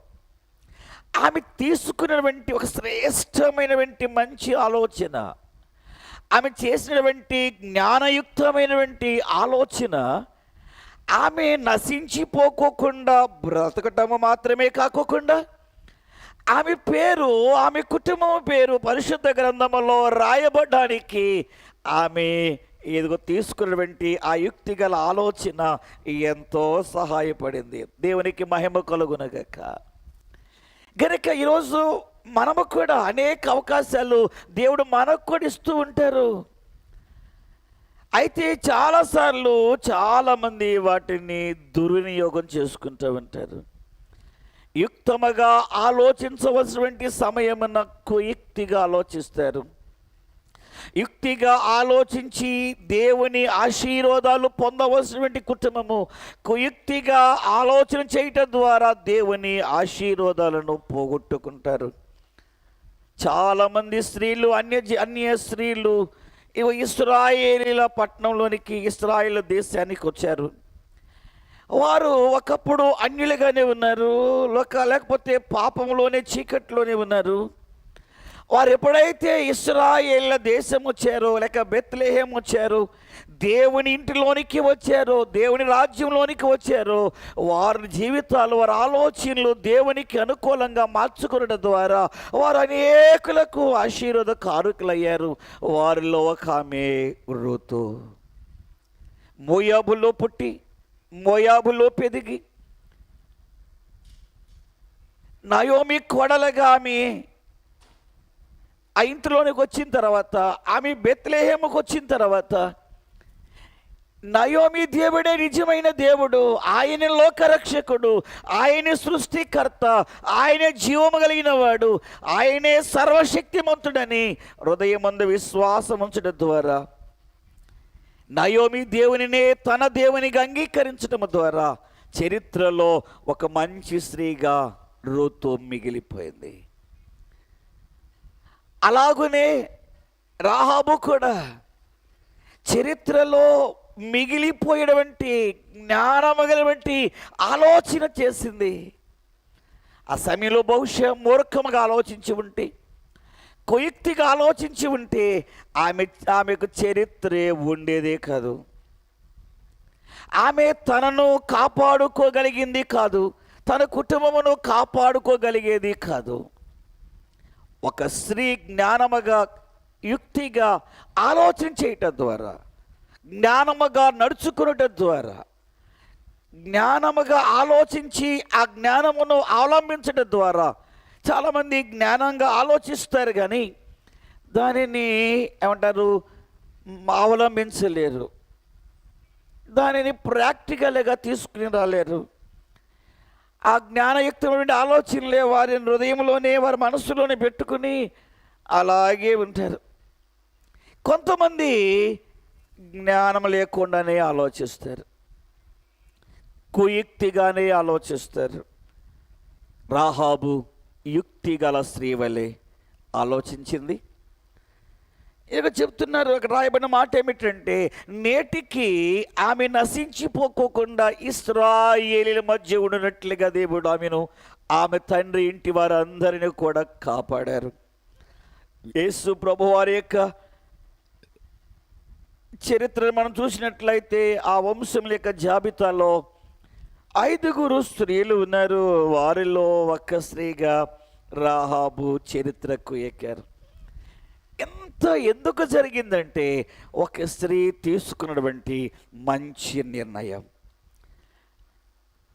Speaker 2: ఆమె తీసుకున్నటువంటి ఒక శ్రేష్టమైనటువంటి మంచి ఆలోచన, ఆమె చేసినటువంటి జ్ఞానయుక్తమైనటువంటి ఆలోచన ఆమె నశించిపోకోకుండా బ్రతకటము మాత్రమే కాకోకుండా ఆమె పేరు, ఆమె కుటుంబం పేరు పరిశుద్ధ గ్రంథంలో రాయబడడానికి ఆమె ఏదో తీసుకున్నటువంటి ఆ యుక్తి గల ఆలోచన ఎంతో సహాయపడింది. దేవునికి మహిమ కలుగునగాక. గనుక ఈరోజు మనము కూడా అనేక అవకాశాలు దేవుడు మనకు కూడా ఇస్తూ ఉంటారు. అయితే చాలాసార్లు చాలామంది వాటిని దుర్వినియోగం చేసుకుంటూ ఉంటారు. యుక్తముగా ఆలోచించవలసినటువంటి సమయమున కుయుక్తిగా ఆలోచిస్తారు. యుక్తిగా ఆలోచించి దేవుని ఆశీర్వాదాలు పొందవలసినటువంటి కుటుంబము కుయుక్తిగా ఆలోచన చేయటం ద్వారా దేవుని ఆశీర్వాదాలను పోగొట్టుకుంటారు. చాలామంది స్త్రీలు, అన్య స్త్రీలు ఇశ్రాయేలీల పట్టణంలోనికి, ఇశ్రాయేలు దేశానికి వచ్చారు. వారు ఒకప్పుడు అన్యులుగానే ఉన్నారు, లేకపోతే పాపంలోనే చీకట్లోనే ఉన్నారు. వారు ఎప్పుడైతే ఇశ్రాయేళ్ల దేశం వచ్చారో, లేక బెత్లెహేం వచ్చారో, దేవుని ఇంటిలోనికి వచ్చారో, దేవుని రాజ్యంలోనికి వచ్చారో, వారి జీవితాలు, వారి ఆలోచనలు దేవునికి అనుకూలంగా మార్చుకోవడం ద్వారా వారు అనేకులకు ఆశీర్వాదకారకులయ్యారు. వారిలో ఒక ఆమె రూతు. మోయాబులో పుట్టి మోయాబులో పెరిగి నయోమి కోడలుగా ఆమె ఆ ఇంటిలోనికి వచ్చిన తర్వాత, ఆమె బెత్లెహేముకు వచ్చిన తర్వాత, నయోమి దేవుడే నిజమైన దేవుడు, ఆయన లోకరక్షకుడు, ఆయన సృష్టికర్త, ఆయన జీవము కలిగిన వాడు, ఆయనే సర్వశక్తిమంతుడని హృదయమందు విశ్వాసం ఉంచడం ద్వారా నయోమి దేవునినే తన దేవునిగా అంగీకరించడం ద్వారా చరిత్రలో ఒక మంచి స్త్రీగా రూతు మిగిలిపోయింది. అలాగునే రాహాబు కూడా చరిత్రలో మిగిలిపోయేటువంటి జ్ఞానమగలటువంటి ఆలోచన చేసింది. ఆ సమయంలో బహుశా మూర్ఖముగా ఆలోచించి ఉంటే, కుయుక్తిగా ఆలోచించి ఉంటే ఆమెకు చరిత్రే ఉండేదే కాదు. ఆమె తనను కాపాడుకోగలిగింది కాదు, తన కుటుంబమును కాపాడుకోగలిగేది కాదు. ఒక స్త్రీ జ్ఞానముగా, యుక్తిగా ఆలోచన చేయటం ద్వారా, జ్ఞానముగా నడుచుకునటం ద్వారా, జ్ఞానముగా ఆలోచించి ఆ జ్ఞానమును అవలంబించడం ద్వారా, చాలామంది జ్ఞానంగా ఆలోచిస్తారు కానీ దానిని ఏమంటారు, అవలంబించలేరు, దానిని ప్రాక్టికల్గా తీసుకుని రాలేరు. ఆ జ్ఞానయుక్తమైన ఆలోచనలే వారి హృదయంలోనే, వారి మనసులోనే పెట్టుకుని అలాగే ఉంటారు. కొంతమంది జ్ఞానం లేకుండానే ఆలోచిస్తారు, కుయుక్తిగానే ఆలోచిస్తారు. రాహాబు యుక్తి గల స్త్రీ వలె ఆలోచించింది. ఇక చెప్తున్నారు, ఒక రాయబడిన మాట ఏమిటంటే, నేటికి ఆమె నశించిపోకుండా ఇశ్రాయేలీల మధ్య ఉండినట్లుగా దేవుడు ఆమెను, ఆమె తండ్రి ఇంటి వారందరినీ కూడా కాపాడారు. యేసు ప్రభువారి యొక్క చరిత్రను మనం చూసినట్లయితే ఆ వంశం యొక్క జాబితాలో 5 స్త్రీలు ఉన్నారు. వారిలో ఒక స్త్రీగా రాహాబు చరిత్రకు ఎక్కారు. ఎందుకు జరిగిందంటే, ఒక స్త్రీ తీసుకున్నటువంటి మంచి నిర్ణయం,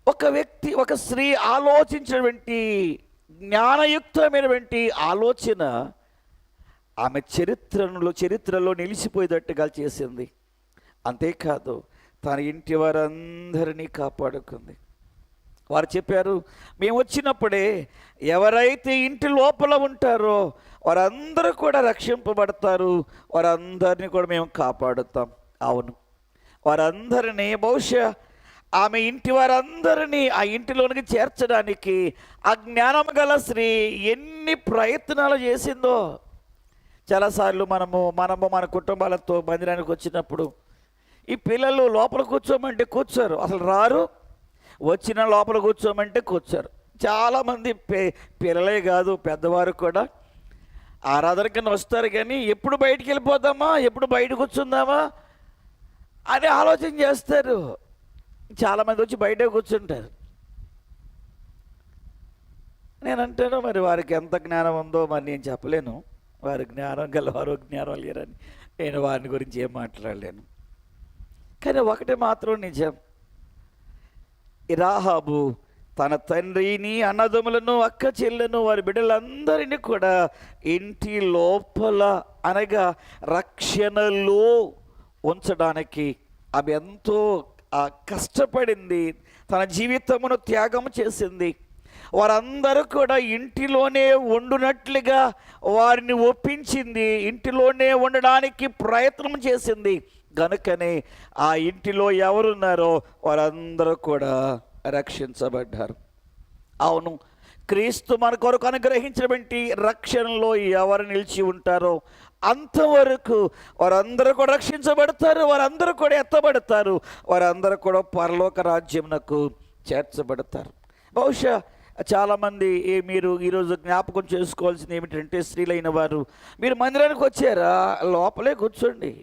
Speaker 2: ఒక స్త్రీ ఆలోచించినటువంటి జ్ఞానయుక్తమైనటువంటి ఆలోచన ఆమె చరిత్రలో నిలిచిపోయేటట్టుగా చేసింది. అంతేకాదు, తన ఇంటి వారందరినీ కాపాడుకుంది. వారు చెప్పారు, మేము వచ్చినప్పుడే ఎవరైతే ఇంటి లోపల ఉంటారో వారందరూ కూడా రక్షింపబడతారు, వారందరినీ కూడా మేము కాపాడుతాం. అవును, వారందరినీ, బహుశా ఆమె ఇంటి వారందరినీ ఆ ఇంటిలోనికి చేర్చడానికి ఆ జ్ఞానం గల స్త్రీ ఎన్ని ప్రయత్నాలు చేసిందో. చాలాసార్లు మనము మన కుటుంబాలతో మందిరానికి వచ్చినప్పుడు ఈ పిల్లలు లోపల కూర్చోమంటే కూర్చోరు, అసలు రారు. వచ్చిన లోపల కూర్చోమంటే కూర్చోరు. చాలామంది పిల్లలే కాదు, పెద్దవారు కూడా ఆరాధన కింద వస్తారు కానీ ఎప్పుడు బయటికి వెళ్ళిపోదామా, ఎప్పుడు బయట కూర్చుందామా అని ఆలోచన చేస్తారు. చాలామంది వచ్చి బయటే కూర్చుంటారు. నేను అంటాను, మరి వారికి ఎంత జ్ఞానం ఉందో మరి నేను చెప్పలేను. వారి జ్ఞానం గలవారు, జ్ఞానం లేరని నేను వారిని గురించి ఏం మాట్లాడలేను. కానీ ఒకటి మాత్రం నిజం, రాహాబు తన తండ్రిని, అన్నదమ్ములను, అక్క చెల్లెలను, వారి బిడ్డలందరినీ కూడా ఇంటి లోపల అనగా రక్షణలో ఉంచడానికి ఆమె ఎంతో కష్టపడింది, తన జీవితమును త్యాగం చేసింది. వారందరూ కూడా ఇంటిలోనే ఉండునట్లుగా వారిని ఒప్పించింది, ఇంటిలోనే ఉండడానికి ప్రయత్నం చేసింది. కనుకనే ఆ ఇంటిలో ఎవరున్నారో వారందరూ కూడా రక్షించబడ్డారు. అవును, క్రీస్తు మన కొరకు అనుగ్రహించినటువంటి రక్షణలో ఎవరు నిలిచి ఉంటారో అంతవరకు వారందరూ కూడా రక్షించబడతారు, వారందరూ కూడా ఎత్తబడతారు, వారందరూ కూడా పరలోక రాజ్యమునకు చేర్చబడతారు. బహుశా చాలామంది మీరు ఈరోజు జ్ఞాపకం చేసుకోవాల్సింది ఏమిటంటే, స్త్రీలైన వారు మీరు మందిరానికి వచ్చారా, లోపలే కూర్చోండి.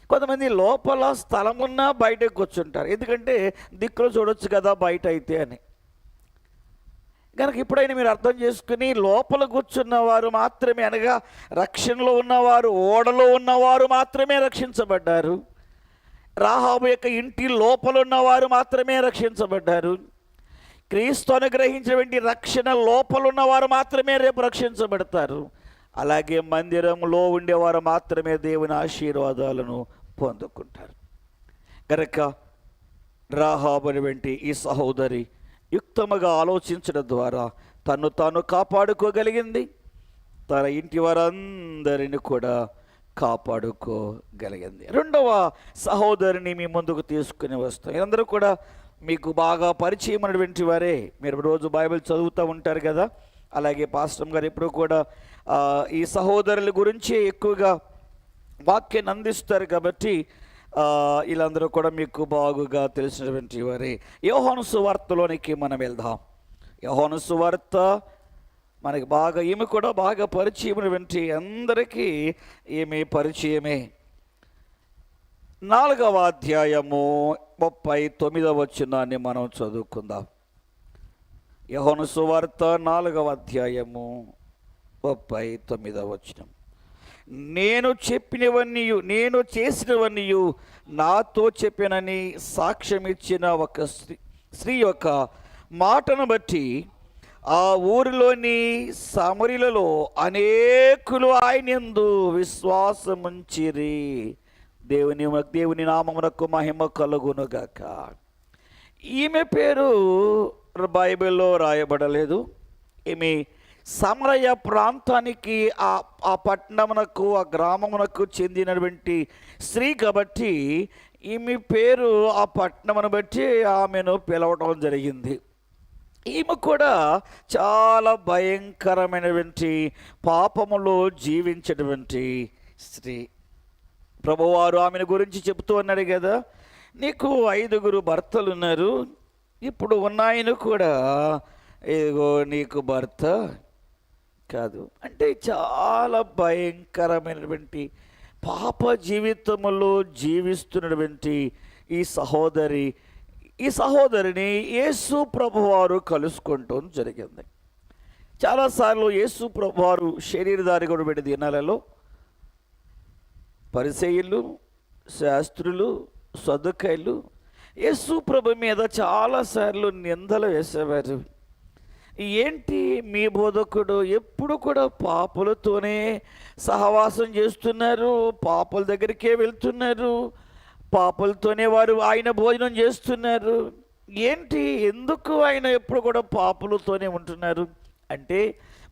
Speaker 2: కొంతమంది లోపల స్థలం ఉన్నా బయటకు కూర్చుంటారు, ఎందుకంటే దిక్కులో చూడొచ్చు కదా బయట అయితే అని. కనుక ఇప్పుడైనా మీరు అర్థం చేసుకుని, లోపల కూర్చున్న వారు మాత్రమే, అనగా రక్షణలో ఉన్నవారు, ఓడలో ఉన్నవారు మాత్రమే రక్షించబడ్డారు. రాహాబు యొక్క ఇంటి లోపల ఉన్నవారు మాత్రమే రక్షించబడ్డారు. క్రీస్తు అనుగ్రహించినటువంటి రక్షణ లోపల ఉన్నవారు మాత్రమే రేపు రక్షించబడతారు. అలాగే మందిరంలో ఉండేవారు మాత్రమే దేవుని ఆశీర్వాదాలను పొందుకుంటారు. కనుక రాహాబు అనేటువంటి ఈ సహోదరి యుక్తముగా ఆలోచించడం ద్వారా తను తాను కాపాడుకోగలిగింది, తన ఇంటి వారందరిని కూడా కాపాడుకోగలిగింది. రెండవ సహోదరిని మీ ముందుకు తీసుకుని వస్తాం. అందరూ కూడా మీకు బాగా పరిచయమైనటువంటి వారే. మీరు రోజు బైబిల్ చదువుతూ ఉంటారు కదా, అలాగే పాస్టర్ గారు ఎప్పుడు కూడా ఈ సహోదరుల గురించి ఎక్కువగా వాక్యాన్ని అందిస్తారు కాబట్టి వీళ్ళందరూ కూడా మీకు బాగుగా తెలిసినటువంటి వారే. యోహాను సువార్తలోనికి మనం వెళ్దాం. యోహాను సువార్త మనకి బాగా, ఈమె కూడా బాగా పరిచయమైనటువంటి అందరికీ ఈమె పరిచయమే. 4వ అధ్యాయము 39వ వచనాన్ని మనం చదువుకుందాం. యోహాను సువార్త 4వ అధ్యాయము 39వ వచనం. నేను చెప్పినవన్నీయు, నేను చేసినవన్నీయు నాతో చెప్పినని సాక్ష్యం ఇచ్చిన ఒక స్త్రీ యొక్క మాటను బట్టి ఆ ఊరిలోని సమరీలలో అనేకులు ఆయనందు విశ్వాసముంచిరి. దేవుని నామమునకు మహిమ కలుగునుగాక. ఈమె పేరు బైబిల్లో రాయబడలేదు. ఈమె సమరయ ప్రాంతానికి, ఆ పట్టణమునకు, ఆ గ్రామమునకు చెందినటువంటి స్త్రీ కాబట్టి ఈమె పేరు ఆ పట్టణమును బట్టి ఆమెను పిలవడం జరిగింది. ఈమె కూడా చాలా భయంకరమైనటువంటి పాపములో జీవించినటువంటి స్త్రీ. ప్రభువారు ఆమెను గురించి చెబుతూ అన్నాడు కదా, నీకు 5 భర్తలు ఉన్నారు, ఇప్పుడు ఉన్నాయని కూడా ఇదిగో నీకు భర్త కాదు. అంటే చాలా భయంకరమైనటువంటి పాప జీవితములో జీవిస్తున్నటువంటి ఈ సహోదరిని యేసు ప్రభువారు కలుసుకుంటూ జరిగింది. చాలాసార్లు యేసు ప్రభువారు శరీరధారి కూడా పెట్టి దినాలలో పరిసయ్యులు, శాస్త్రులు, సదుకాయలు యేసు ప్రభు మీద చాలాసార్లు నిందలు వేసేవారు. ఏంటి మీ బోధకుడు ఎప్పుడు కూడా పాపులతోనే సహవాసం చేస్తున్నారు, పాపుల దగ్గరికే వెళ్తున్నారు, పాపులతోనే వారు ఆయన భోజనం చేస్తున్నారు, ఏంటి ఎందుకు ఆయన ఎప్పుడు కూడా పాపులతోనే ఉంటున్నారు అంటే,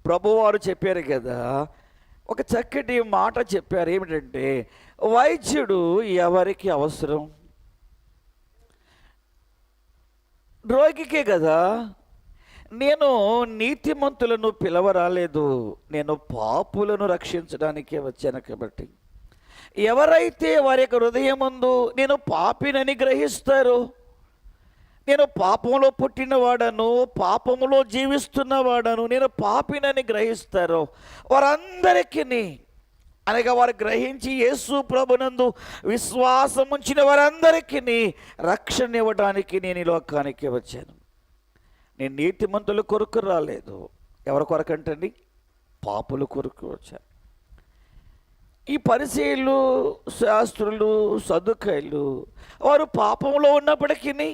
Speaker 2: ప్రభువారు చెప్పారు కదా, ఒక చక్కటి మాట చెప్పారు. ఏమిటంటే, వైద్యుడు ఎవరికి అవసరం? రోగికే కదా. నేను నీతిమంతులను పిలవరాలేదు, నేను పాపులను రక్షించడానికే వచ్చాను. కాబట్టి ఎవరైతే వారి యొక్క హృదయమందు నేను పాపినని గ్రహిస్తారో, నేను పాపంలో పుట్టినవాడను, పాపములో జీవిస్తున్నవాడను, నేను పాపినని గ్రహిస్తారో వారందరికీ, అనగా వారు గ్రహించి యేసు ప్రభునందు విశ్వాసం ఉంచిన వారందరికీ రక్షణ ఇవ్వడానికి నేను ఈ లోకానికి వచ్చాను. నేను నీతిమంతుల కొరకు రాలేదు. ఎవరి కొరకంటండి? పాపుల కొరకు వచ్చాను. ఈ పరిసయ్యులు, శాస్త్రులు, సదుకాయలు వారు పాపంలో ఉన్నప్పటికీ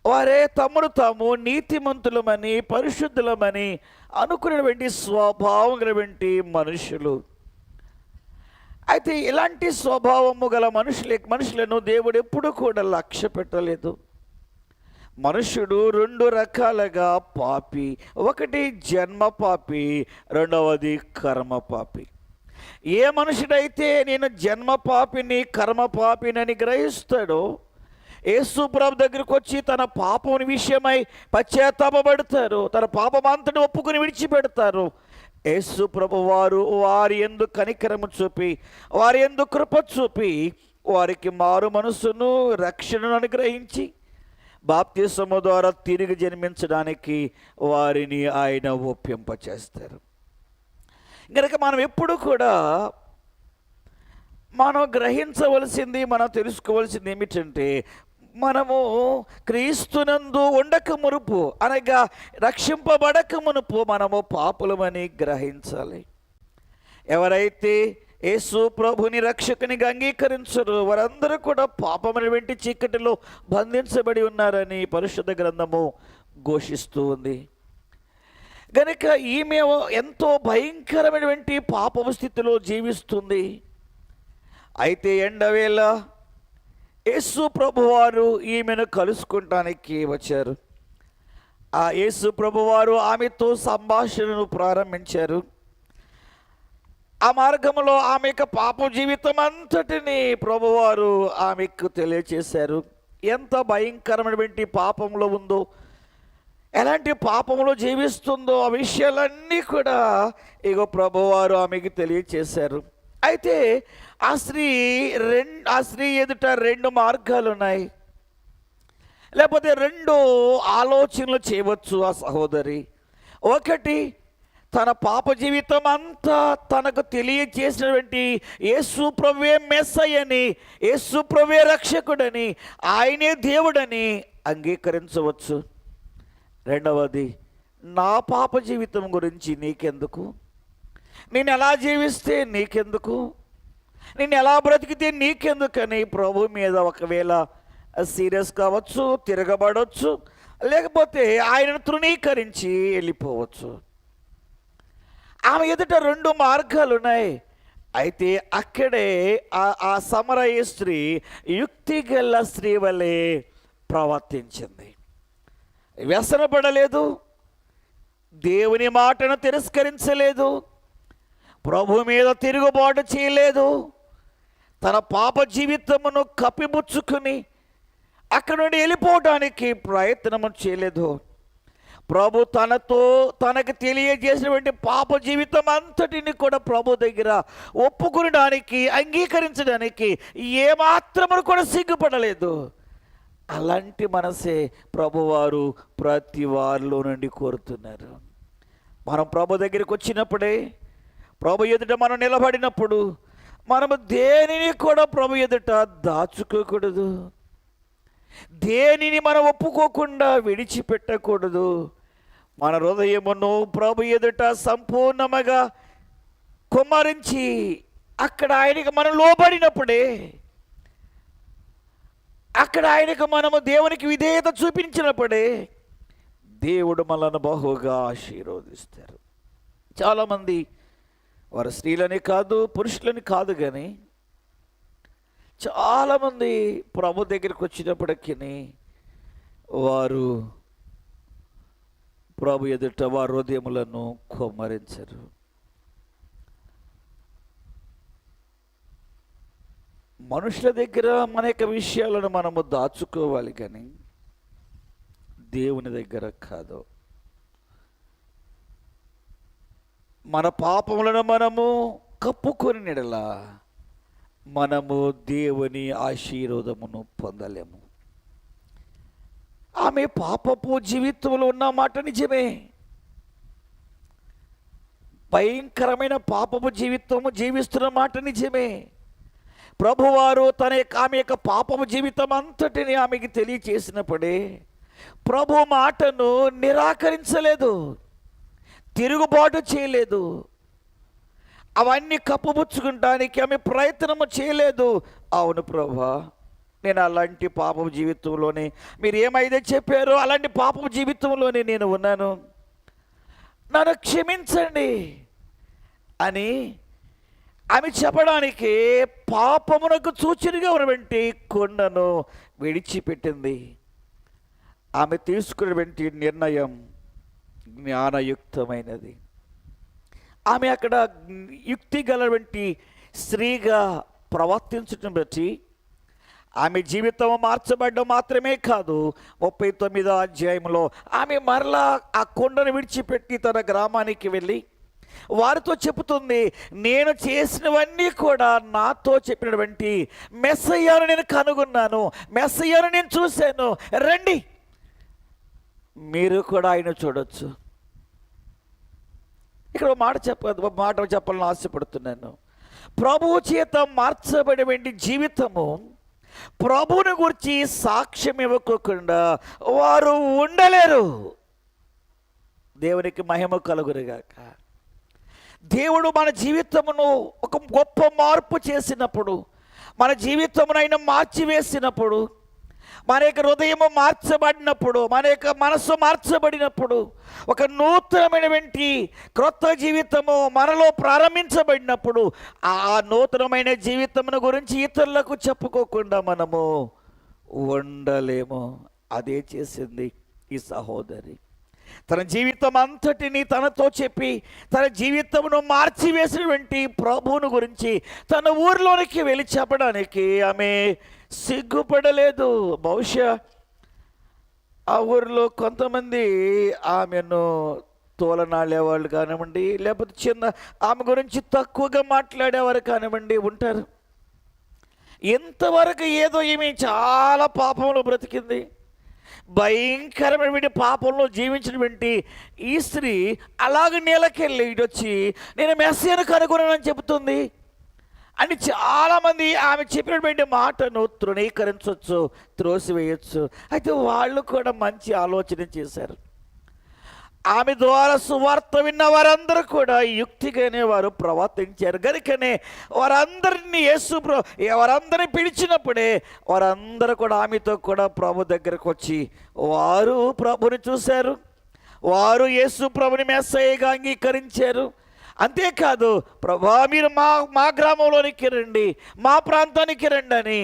Speaker 2: వారే తమను తాము నీతిమంతులమని, పరిశుద్ధులమని అనుకునేటువంటి స్వభావం మనుషులు. అయితే ఇలాంటి స్వభావము గల మనుషులను దేవుడు ఎప్పుడు కూడా లక్ష్య పెట్టలేదు. మనుషుడు 2 రకాలుగా పాపి. ఒకటి జన్మ పాపి, రెండవది కర్మ పాపి. ఏ మనుషుడైతే నేను జన్మ పాపిని, కర్మ పాపినని గ్రహిస్తాడో, యేసు ప్రభు దగ్గరికి వచ్చి తన పాపం విషయమై పశ్చాత్తాపపడతారు, తన పాపమంతటి ఒప్పుకుని విడిచిపెడతారు, యేసు ప్రభు వారి యందు కనికరము చూపి, వారి యందు కృప చూపి, వారికి మారు మనసును, రక్షణను అనుగ్రహించి బాప్తిసము ద్వారా తిరిగి జన్మించడానికి వారిని ఆయన ఒప్పింపచేస్తారు. కనుక మనం ఎప్పుడు కూడా మనం గ్రహించవలసింది, మనం తెలుసుకోవాల్సింది ఏమిటంటే, మనము క్రీస్తునందు ఉండక మునుపు అనగా రక్షింపబడక మునుపు మనము పాపులమని గ్రహించాలి. ఎవరైతే యేసు ప్రభుని రక్షకునిగా అంగీకరించరు వారందరూ కూడా పాపమైనటువంటి చీకటిలో బంధించబడి ఉన్నారని పరిశుద్ధ గ్రంథము ఘోషిస్తూ ఉంది. గనుక ఈమె ఎంతో భయంకరమైనటువంటి పాపపు స్థితిలో జీవిస్తుంది. అయితే ఎండవేళ యేసు ప్రభువారు ఈమెను కలుసుకుంటానికి వచ్చారు. ఆ యేసు ప్రభువారు ఆమెతో సంభాషణను ప్రారంభించారు. ఆ మార్గంలో ఆమె యొక్క పాప జీవితం అంతటిని ప్రభువారు ఆమెకు తెలియచేశారు. ఎంత భయంకరమైనటువంటి పాపంలో ఉందో, ఎలాంటి పాపంలో జీవిస్తుందో ఆ విషయాలన్నీ కూడా ఇగో ప్రభువారు ఆమెకి తెలియచేశారు. అయితే ఆ స్త్రీ ఎదుట రెండు మార్గాలు ఉన్నాయి, లేకపోతే రెండు ఆలోచనలు చేయవచ్చు ఆ సహోదరి. ఒకటి, తన పాప జీవితం అంతా తనకు తెలియజేసినటువంటి యేసు ప్రభువే మెస్సయ్యని, యేసు ప్రభువే రక్షకుడని, ఆయనే దేవుడని అంగీకరించవచ్చు. రెండవది, నా పాప జీవితం గురించి నీకెందుకు, నేను ఎలా జీవిస్తే నీకెందుకు, నేను ఎలా బ్రతికితే నీకెందుకని ప్రభు మీద ఒకవేళ సీరియస్ కావచ్చు, తిరగబడవచ్చు, లేకపోతే ఆయనను తృణీకరించి వెళ్ళిపోవచ్చు. ఆమె ఎదుట రెండు మార్గాలు ఉన్నాయి. అయితే అక్కడే ఆ సమరయ స్త్రీ యుక్తిగల స్త్రీ వలె ప్రవర్తించింది. వ్యసనపడలేదు, దేవుని మాటను తిరస్కరించలేదు, ప్రభు మీద తిరుగుబాటు చేయలేదు, తన పాప జీవితమును కప్పిపుచ్చుకుని అక్కడి నుండి వెళ్ళిపోవడానికి ప్రయత్నము చేయలేదు. ప్రభు తనకు తెలియజేసినటువంటి పాప జీవితం అంతటిని కూడా ప్రభు దగ్గర ఒప్పుకునడానికి, అంగీకరించడానికి ఏమాత్రము కూడా సిగ్గుపడలేదు. అలాంటి మనసే ప్రభువారు ప్రతి వారిలో నుండి కోరుతున్నారు. మనం ప్రభు దగ్గరికి వచ్చినప్పుడే, ప్రభు ఎదుట మనం నిలబడినప్పుడు మనము దేనిని కూడా ప్రభు ఎదుట దాచుకోకూడదు, దేనిని మనం ఒప్పుకోకుండా విడిచిపెట్టకూడదు. మన హృదయమును ప్రభు ఎదుట సంపూర్ణముగా కుమ్మరించి అక్కడ ఆయనకు మనం లోబడినప్పుడే, అక్కడ ఆయనకు మనము దేవునికి విధేయత చూపించినప్పుడే దేవుడు మనల్ని బహుగా ఆశీర్వదిస్తారు. చాలామంది వారు స్త్రీలని కాదు, పురుషులని కాదు, కానీ చాలామంది ప్రభు దగ్గరికి వచ్చినప్పటికీ వారు ప్రభు ఎదుట వారి హృదయములను కుమ్మరించరు. మనుషుల దగ్గర మన యొక్క విషయాలను మనము దాచుకోవాలి, కానీ దేవుని దగ్గర కాదు. మన పాపములను మనము కప్పుకొని నెడలా మనము దేవుని ఆశీర్వాదమును పొందలేము. ఆమె పాపపు జీవితంలో ఉన్న మాట నిజమే, భయంకరమైన పాపపు జీవితము జీవిస్తున్న మాట నిజమే. ప్రభువారు ఆమె యొక్క పాపపు జీవితం అంతటిని ఆమెకి తెలియచేసినప్పుడే ప్రభు మాటను నిరాకరించలేదు, తిరుగుబాటు చేయలేదు, అవన్నీ కప్పుపుచ్చుకుంటానికి ఆమె ప్రయత్నము చేయలేదు. అవును ప్రభువా, నేను అలాంటి పాపపు జీవితంలోనే, మీరు ఏమైతే చెప్పారో అలాంటి పాపపు జీవితంలోనే నేను ఉన్నాను, నన్ను క్షమించండి అని ఆమె చెప్పడానికి పాపమునకు సూచనగా ఉన్నటువంటి కొండను విడిచిపెట్టింది. ఆమె తీసుకున్నటువంటి నిర్ణయం జ్ఞానయుక్తమైనది. ఆమె అక్కడ యుక్తి గలటువంటి స్త్రీగా ప్రవర్తించడం బట్టి ఆమె జీవితం మార్చబడ్డం మాత్రమే కాదు, 39వ అధ్యాయంలో ఆమె మరలా ఆ కొండను విడిచిపెట్టి తన గ్రామానికి వెళ్ళి వారితో చెబుతుంది, నేను చేసినవన్నీ కూడా నాతో చెప్పినటువంటి మెస్సయ్యను నేను కనుగొన్నాను, మెస్సయ్యను నేను చూశాను, రండి మీరు కూడా ఆయన చూడొచ్చు. ఇక్కడ ఒక మాట చెప్పాలని ఆశపడుతున్నాను. ప్రభువు చేత మార్చబడిన జీవితము, ప్రభువుని గురించి సాక్ష్యం ఇవ్వకుండా వారు ఉండలేరు. దేవునికి మహిమ కలుగునుగాక. దేవుడు మన జీవితమును ఒక గొప్ప మార్పు చేసినప్పుడు, మన జీవితమునైనా మార్చివేసినప్పుడు, మన యొక్క హృదయము మార్చబడినప్పుడు, మన యొక్క మనస్సు మార్చబడినప్పుడు, ఒక నూతనమైనటువంటి క్రొత్త జీవితము మనలో ప్రారంభించబడినప్పుడు, ఆ నూతనమైన జీవితమును గురించి ఇతరులకు చెప్పుకోకుండా మనము ఉండలేము. అదే చేసింది ఈ సహోదరి. తన జీవితం అంతటిని తనతో చెప్పి తన జీవితమును మార్చివేసినటువంటి ప్రభువును గురించి తన ఊరిలోనికి వెళ్ళి చెప్పడానికి ఆమె సిగ్గుపడలేదు. బహుశా ఆ ఊరిలో కొంతమంది ఆమెను తోలనాడేవాళ్ళు కానివ్వండి, లేకపోతే ఆమె గురించి తక్కువగా మాట్లాడేవారు కానివ్వండి ఉంటారు. ఇంతవరకు ఏదో ఈమె చాలా పాపంలో బ్రతికింది, భయంకరమైన పాపంలో జీవించినటువంటి ఈ స్త్రీ అలాగ నీళ్ళకెళ్ళి ఇటొచ్చి నేను మెస్సీయను కనుగొనని చెబుతుంది అని చాలామంది ఆమె చెప్పినటువంటి మాటను తృణీకరించవచ్చు, త్రోసివేయచ్చు. అయితే వాళ్ళు కూడా మంచి ఆలోచన చేశారు. ఆమె ద్వారా సువార్త విన్న వారందరూ కూడా యుక్తిగానే వారు ప్రవర్తించారు కనుకనే వారందరినీ వారందరినీ పిలిచినప్పుడే వారందరూ కూడా ఆమెతో కూడా ప్రభు దగ్గరకు వచ్చి వారు ప్రభుని చూశారు, వారు యేసు ప్రభుని మెస్సయ్యగా అంగీకరించారు. అంతేకాదు, ప్రభా మీరు మా గ్రామంలోనికి రండి, మా ప్రాంతానికి రండి అని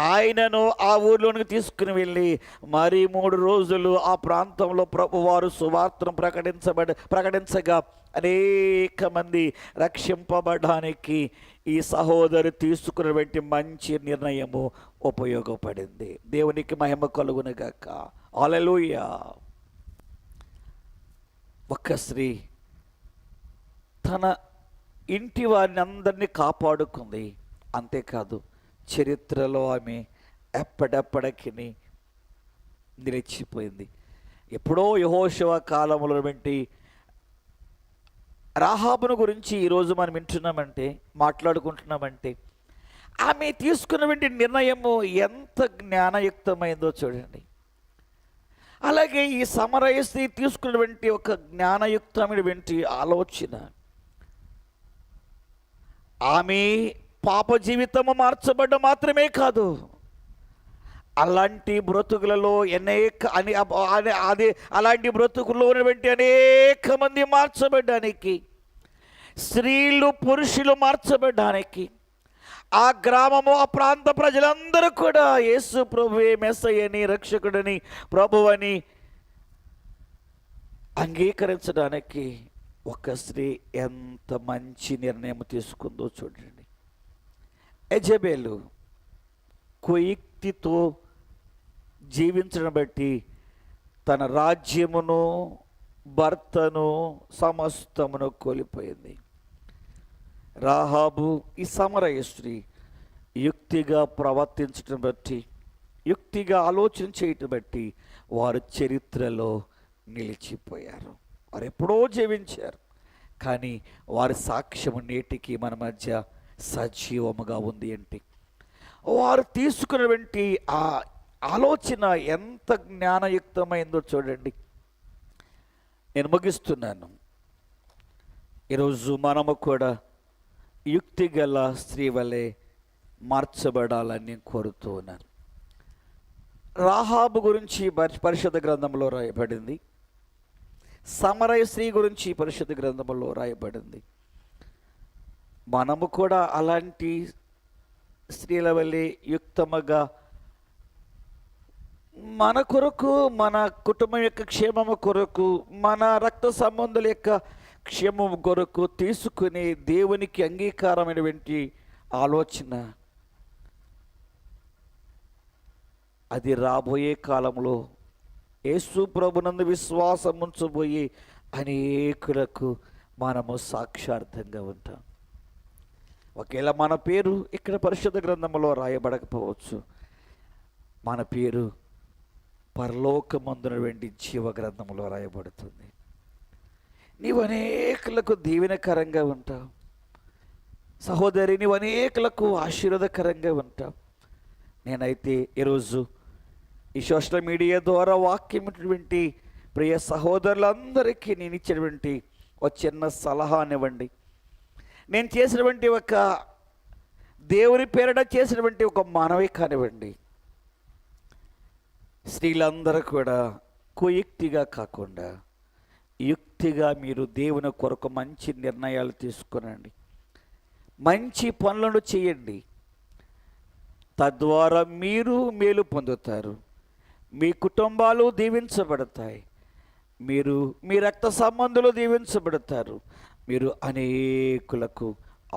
Speaker 2: ఆయనను ఆ ఊర్లోనికి తీసుకుని వెళ్ళి మరి 3 రోజులు ఆ ప్రాంతంలో ప్రభువారు సువార్తను ప్రకటించగా అనేక మంది రక్షింపబడడానికి ఈ సహోదరు తీసుకున్నటువంటి మంచి నిర్ణయము ఉపయోగపడింది. దేవునికి మహిమ కలుగునుగాక. హల్లెలూయా. ఒక్క స్త్రీ తన ఇంటి వారిని అందరినీ కాపాడుకుంది. అంతేకాదు, చరిత్రలో ఆమె ఎప్పటికి నిలిచిపోయింది. ఎప్పుడో యెహోషువ కాలంలో వెంటి రాహాబును గురించి ఈరోజు మనం వింటున్నామంటే, మాట్లాడుకుంటున్నామంటే, ఆమె తీసుకున్నటువంటి నిర్ణయము ఎంత జ్ఞానయుక్తమైందో చూడండి. అలాగే ఈ సమరయ స్త్రీ తీసుకున్నటువంటి ఒక జ్ఞానయుక్తమైనటువంటి ఆలోచన, ఆమె పాప జీవితము మార్చబడ్డ మాత్రమే కాదు, అలాంటి బ్రతుకులలో అలాంటి బ్రతుకుల్లో ఉన్నటువంటి అనేక మంది మార్చబడ్డానికి, స్త్రీలు పురుషులు మార్చబడ్డానికి, ఆ గ్రామము ఆ ప్రాంత ప్రజలందరూ కూడా యేసు ప్రభువే మెస్సయ్యని, రక్షకుడని, ప్రభువని అంగీకరించడానికి ఒక స్త్రీ ఎంత మంచి నిర్ణయం తీసుకుందో చూడండి. యెజబెలు కుయుక్తితో జీవించడం బట్టి తన రాజ్యమును, భర్తను, సమస్తమును కోల్పోయింది. రాహాబు ఈ సమరయ స్త్రీ యుక్తిగా ప్రవర్తించడం బట్టి, యుక్తిగా ఆలోచన చేయటం బట్టి వారు చరిత్రలో నిలిచిపోయారు. వారు ఎప్పుడో జీవించారు, కానీ వారి సాక్ష్యము నేటికి మన మధ్య సజీవముగా ఉంది. అంటే వారు తీసుకున్నటువంటి ఆ ఆలోచన ఎంత జ్ఞానయుక్తమైందో చూడండి. నేను ముగిస్తున్నాను. ఈరోజు మనము కూడా యుక్తి గల స్త్రీ వలె మార్చబడాలని నేను కోరుతూ ఉన్నాను. రాహాబు గురించి పరిశుద్ధ గ్రంథంలో రాయబడింది, సమరయ స్త్రీ గురించి పరిశుద్ధ గ్రంథంలో రాయబడింది. మనము కూడా అలాంటి స్త్రీల వలె యుక్తముగా మన కొరకు, మన కుటుంబం యొక్క క్షేమము కొరకు, మన రక్త సంబంధుల యొక్క క్షేమము కొరకు తీసుకుని దేవునికి అంగీకారమైనటువంటి ఆలోచన, అది రాబోయే కాలంలో యేసు ప్రభునందు విశ్వాసం ఉంచబోయి అనేకులకు మనము సాక్షార్థంగా ఉంటాం. ఒకవేళ మన పేరు ఇక్కడ పరిశుద్ధ గ్రంథంలో రాయబడకపోవచ్చు, మన పేరు పరలోకమందునటువంటి జీవ గ్రంథములో రాయబడుతుంది. నీవు అనేకులకు దీవెనకరంగా ఉంటావు సహోదరి, నీవు అనేకులకు ఆశీర్వాదకరంగా ఉంటావు. నేనైతే ఈరోజు ఈ సోషల్ మీడియా ద్వారా వాక్యమైనటువంటి ప్రియ సహోదరులందరికీ నేను ఇచ్చినటువంటి ఒక చిన్న సలహానివ్వండి. నేను చేసినటువంటి ఒక దేవుని పేరిట చేసినటువంటి ఒక మనవి కానివ్వండి. స్త్రీలందరూ కూడా కుయుక్తిగా కాకుండా యుక్తిగా మీరు దేవుని కొరకు మంచి నిర్ణయాలు తీసుకునండి, మంచి పనులను చేయండి. తద్వారా మీరు మేలు పొందుతారు, మీ కుటుంబాలు దీవించబడతాయి, మీరు మీ రక్త సంబంధులు దీవించబడతారు, మీరు అనేకులకు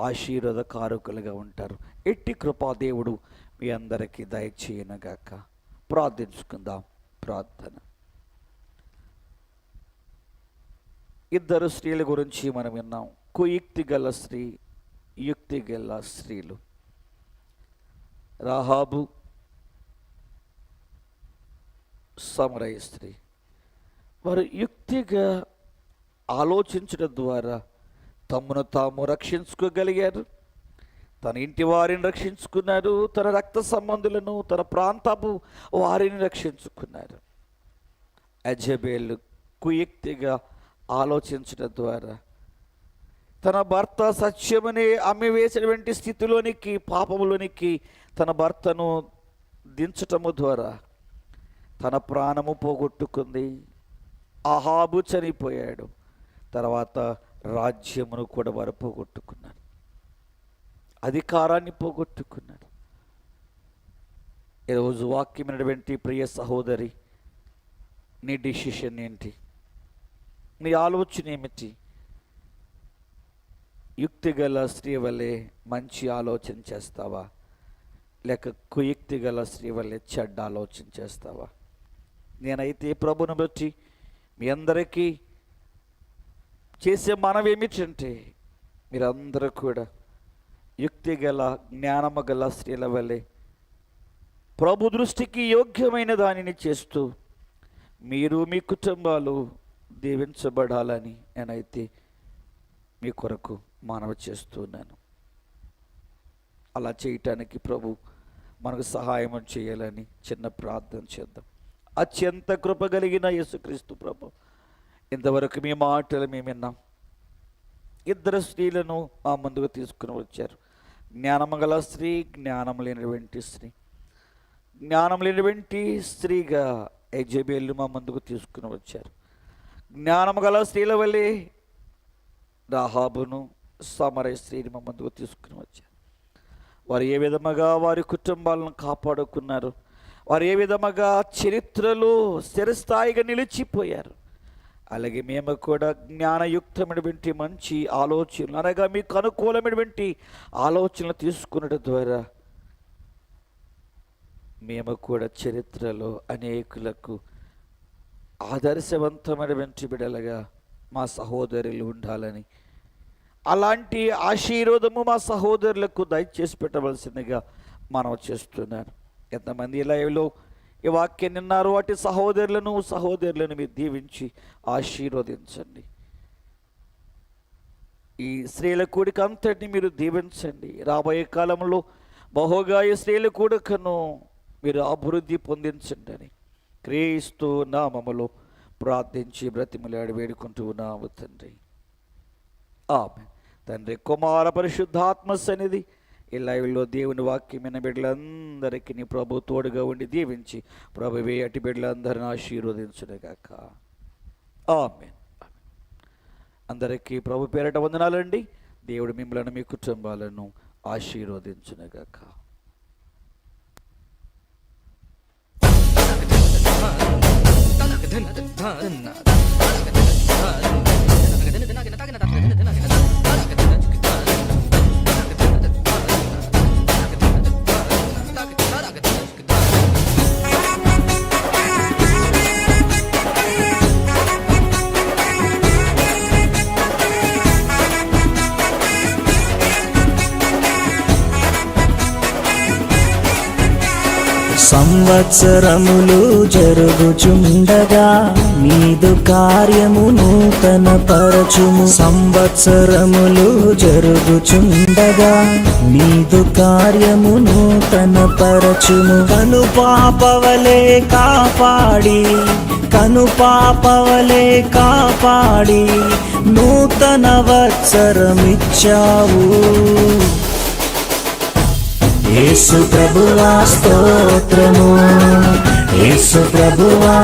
Speaker 2: ఆశీర్వాదకారకులుగా ఉంటారు. ఎట్టి కృపాదేవుడు మీ అందరికీ దయచేయనుగాక. ప్రార్థించుకుందాం. ప్రార్థన. ఇద్దరు స్త్రీల గురించి మనం విన్నాం. కుయుక్తి గల స్త్రీ, యుక్తి గల స్త్రీలు. రాహాబు, సమరయ స్త్రీ. వారు యుక్తిగా ఆలోచించడం ద్వారా తమను తాము రక్షించుకోగలిగారు, తన ఇంటి వారిని రక్షించుకున్నారు, తన రక్త సంబంధులను, తన ప్రాంతపు వారిని రక్షించుకున్నారు. యెజబెలు కుయుక్తిగా ఆలోచించడం ద్వారా తన భర్త సత్యమనే అమ్మివేసినటువంటి స్థితిలోనికి, పాపములోనికి తన భర్తను దించటము ద్వారా తన ప్రాణము పోగొట్టుకుంది. అహాబు చనిపోయాడు. తర్వాత రాజ్యమును కూడా వారు పోగొట్టుకున్నారు, అధికారాన్ని పోగొట్టుకున్నారు. ఈరోజు వాక్యమైనటువంటి ప్రియ సహోదరి, నీ డిసిషన్ ఏంటి? నీ ఆలోచన ఏమిటి? యుక్తి గల స్త్రీ వల్లే మంచి ఆలోచన చేస్తావా, లేక కుయుక్తి గల స్త్రీ వల్లే చెడ్డ ఆలోచన చేస్తావా? నేనైతే ప్రభుని బట్టి మీ అందరికీ చేసే మనవి ఏమిటంటే, మీరందరూ కూడా యుక్తి గల జ్ఞానము గల స్త్రీల వల్లే ప్రభు దృష్టికి యోగ్యమైన దానిని చేస్తూ మీరు మీ కుటుంబాలు దీవించబడాలని నేనైతే మీ కొరకు మనవి చేస్తున్నాను. అలా చేయటానికి ప్రభు మనకు సహాయం చేయాలని చిన్న ప్రార్థన చేద్దాం. అత్యంత కృప కలిగిన యేసుక్రీస్తు ప్రభు, ఇంతవరకు మీ మాటలు మేము విన్నాం. ఇద్దరు స్త్రీలను మా ముందుకు తీసుకుని వచ్చారు. జ్ఞానము గల స్త్రీ, జ్ఞానం లేనటువంటి స్త్రీ. జ్ఞానం లేనటువంటి స్త్రీగా యెజబెలు మా ముందుకు తీసుకుని వచ్చారు. జ్ఞానము గల స్త్రీల వల్లే రాహాబును, సమరయ స్త్రీని మా ముందుకు తీసుకుని వచ్చారు. వారు ఏ విధముగా వారి కుటుంబాలను కాపాడుకున్నారు, వారు ఏ విధముగా చరిత్రలో స్థిరస్థాయిగా నిలిచిపోయారు. అలాగే మేము కూడా జ్ఞానయుక్తమైనటువంటి మంచి ఆలోచనలు, అనగా మీకు అనుకూలమైనటువంటి ఆలోచనలు తీసుకున్నట ద్వారా మేము కూడా చరిత్రలో అనేకులకు ఆదర్శవంతమైనటువంటి బిడ్డలుగా మా సహోదరులు ఉండాలని, అలాంటి ఆశీర్వాదము మా సహోదరులకు దయచేసి పెట్టవలసిందిగా మనం చేస్తున్నాను. ఎంతమంది లైవ్లో ఈ వాక్యం విన్నారు, వాటి సహోదరులను మీరు దీవించి ఆశీర్వదించండి. ఈ స్త్రీల కూడిక అంతటిని మీరు దీవించండి. రాబోయే కాలంలో బహుగా ఈ స్త్రీల కూడికను మీరు అభివృద్ధి పొందించండి అని క్రీస్తు నామములో ప్రార్థించి బ్రతిమలాడి వేడుకుంటూ ఉన్నాము తండ్రి. ఆమేన్. తండ్రి, కుమార, పరిశుద్ధాత్మ సన్నిధి ఈ లైవ్లో దేవుని వాక్యమైన బిడ్డలందరికీ నీ ప్రభు తోడుగా ఉండి దీవించి ప్రభువే అటు బిడ్డలందరిని ఆశీర్వదించునుగాక. ఆమేన్. అందరికీ ప్రభు పేరట వందనాలండి. దేవుడు మిమ్మల్ని, మీ కుటుంబాలను ఆశీర్వదించునుగాక.
Speaker 1: సంవత్సరములు జరుగుచుండగా నీదు కార్యము నూతన పరచుము. సంవత్సరములు జరుగుచుండగా నీదు కార్యము నూతన పరచుము. కనుపాపవలే కాపాడి కనుపాపవలే కాపాడి నూతన వత్సరమిచ్చావు. యేసు ప్రభువా స్తోత్రము, యేసు ప్రభువా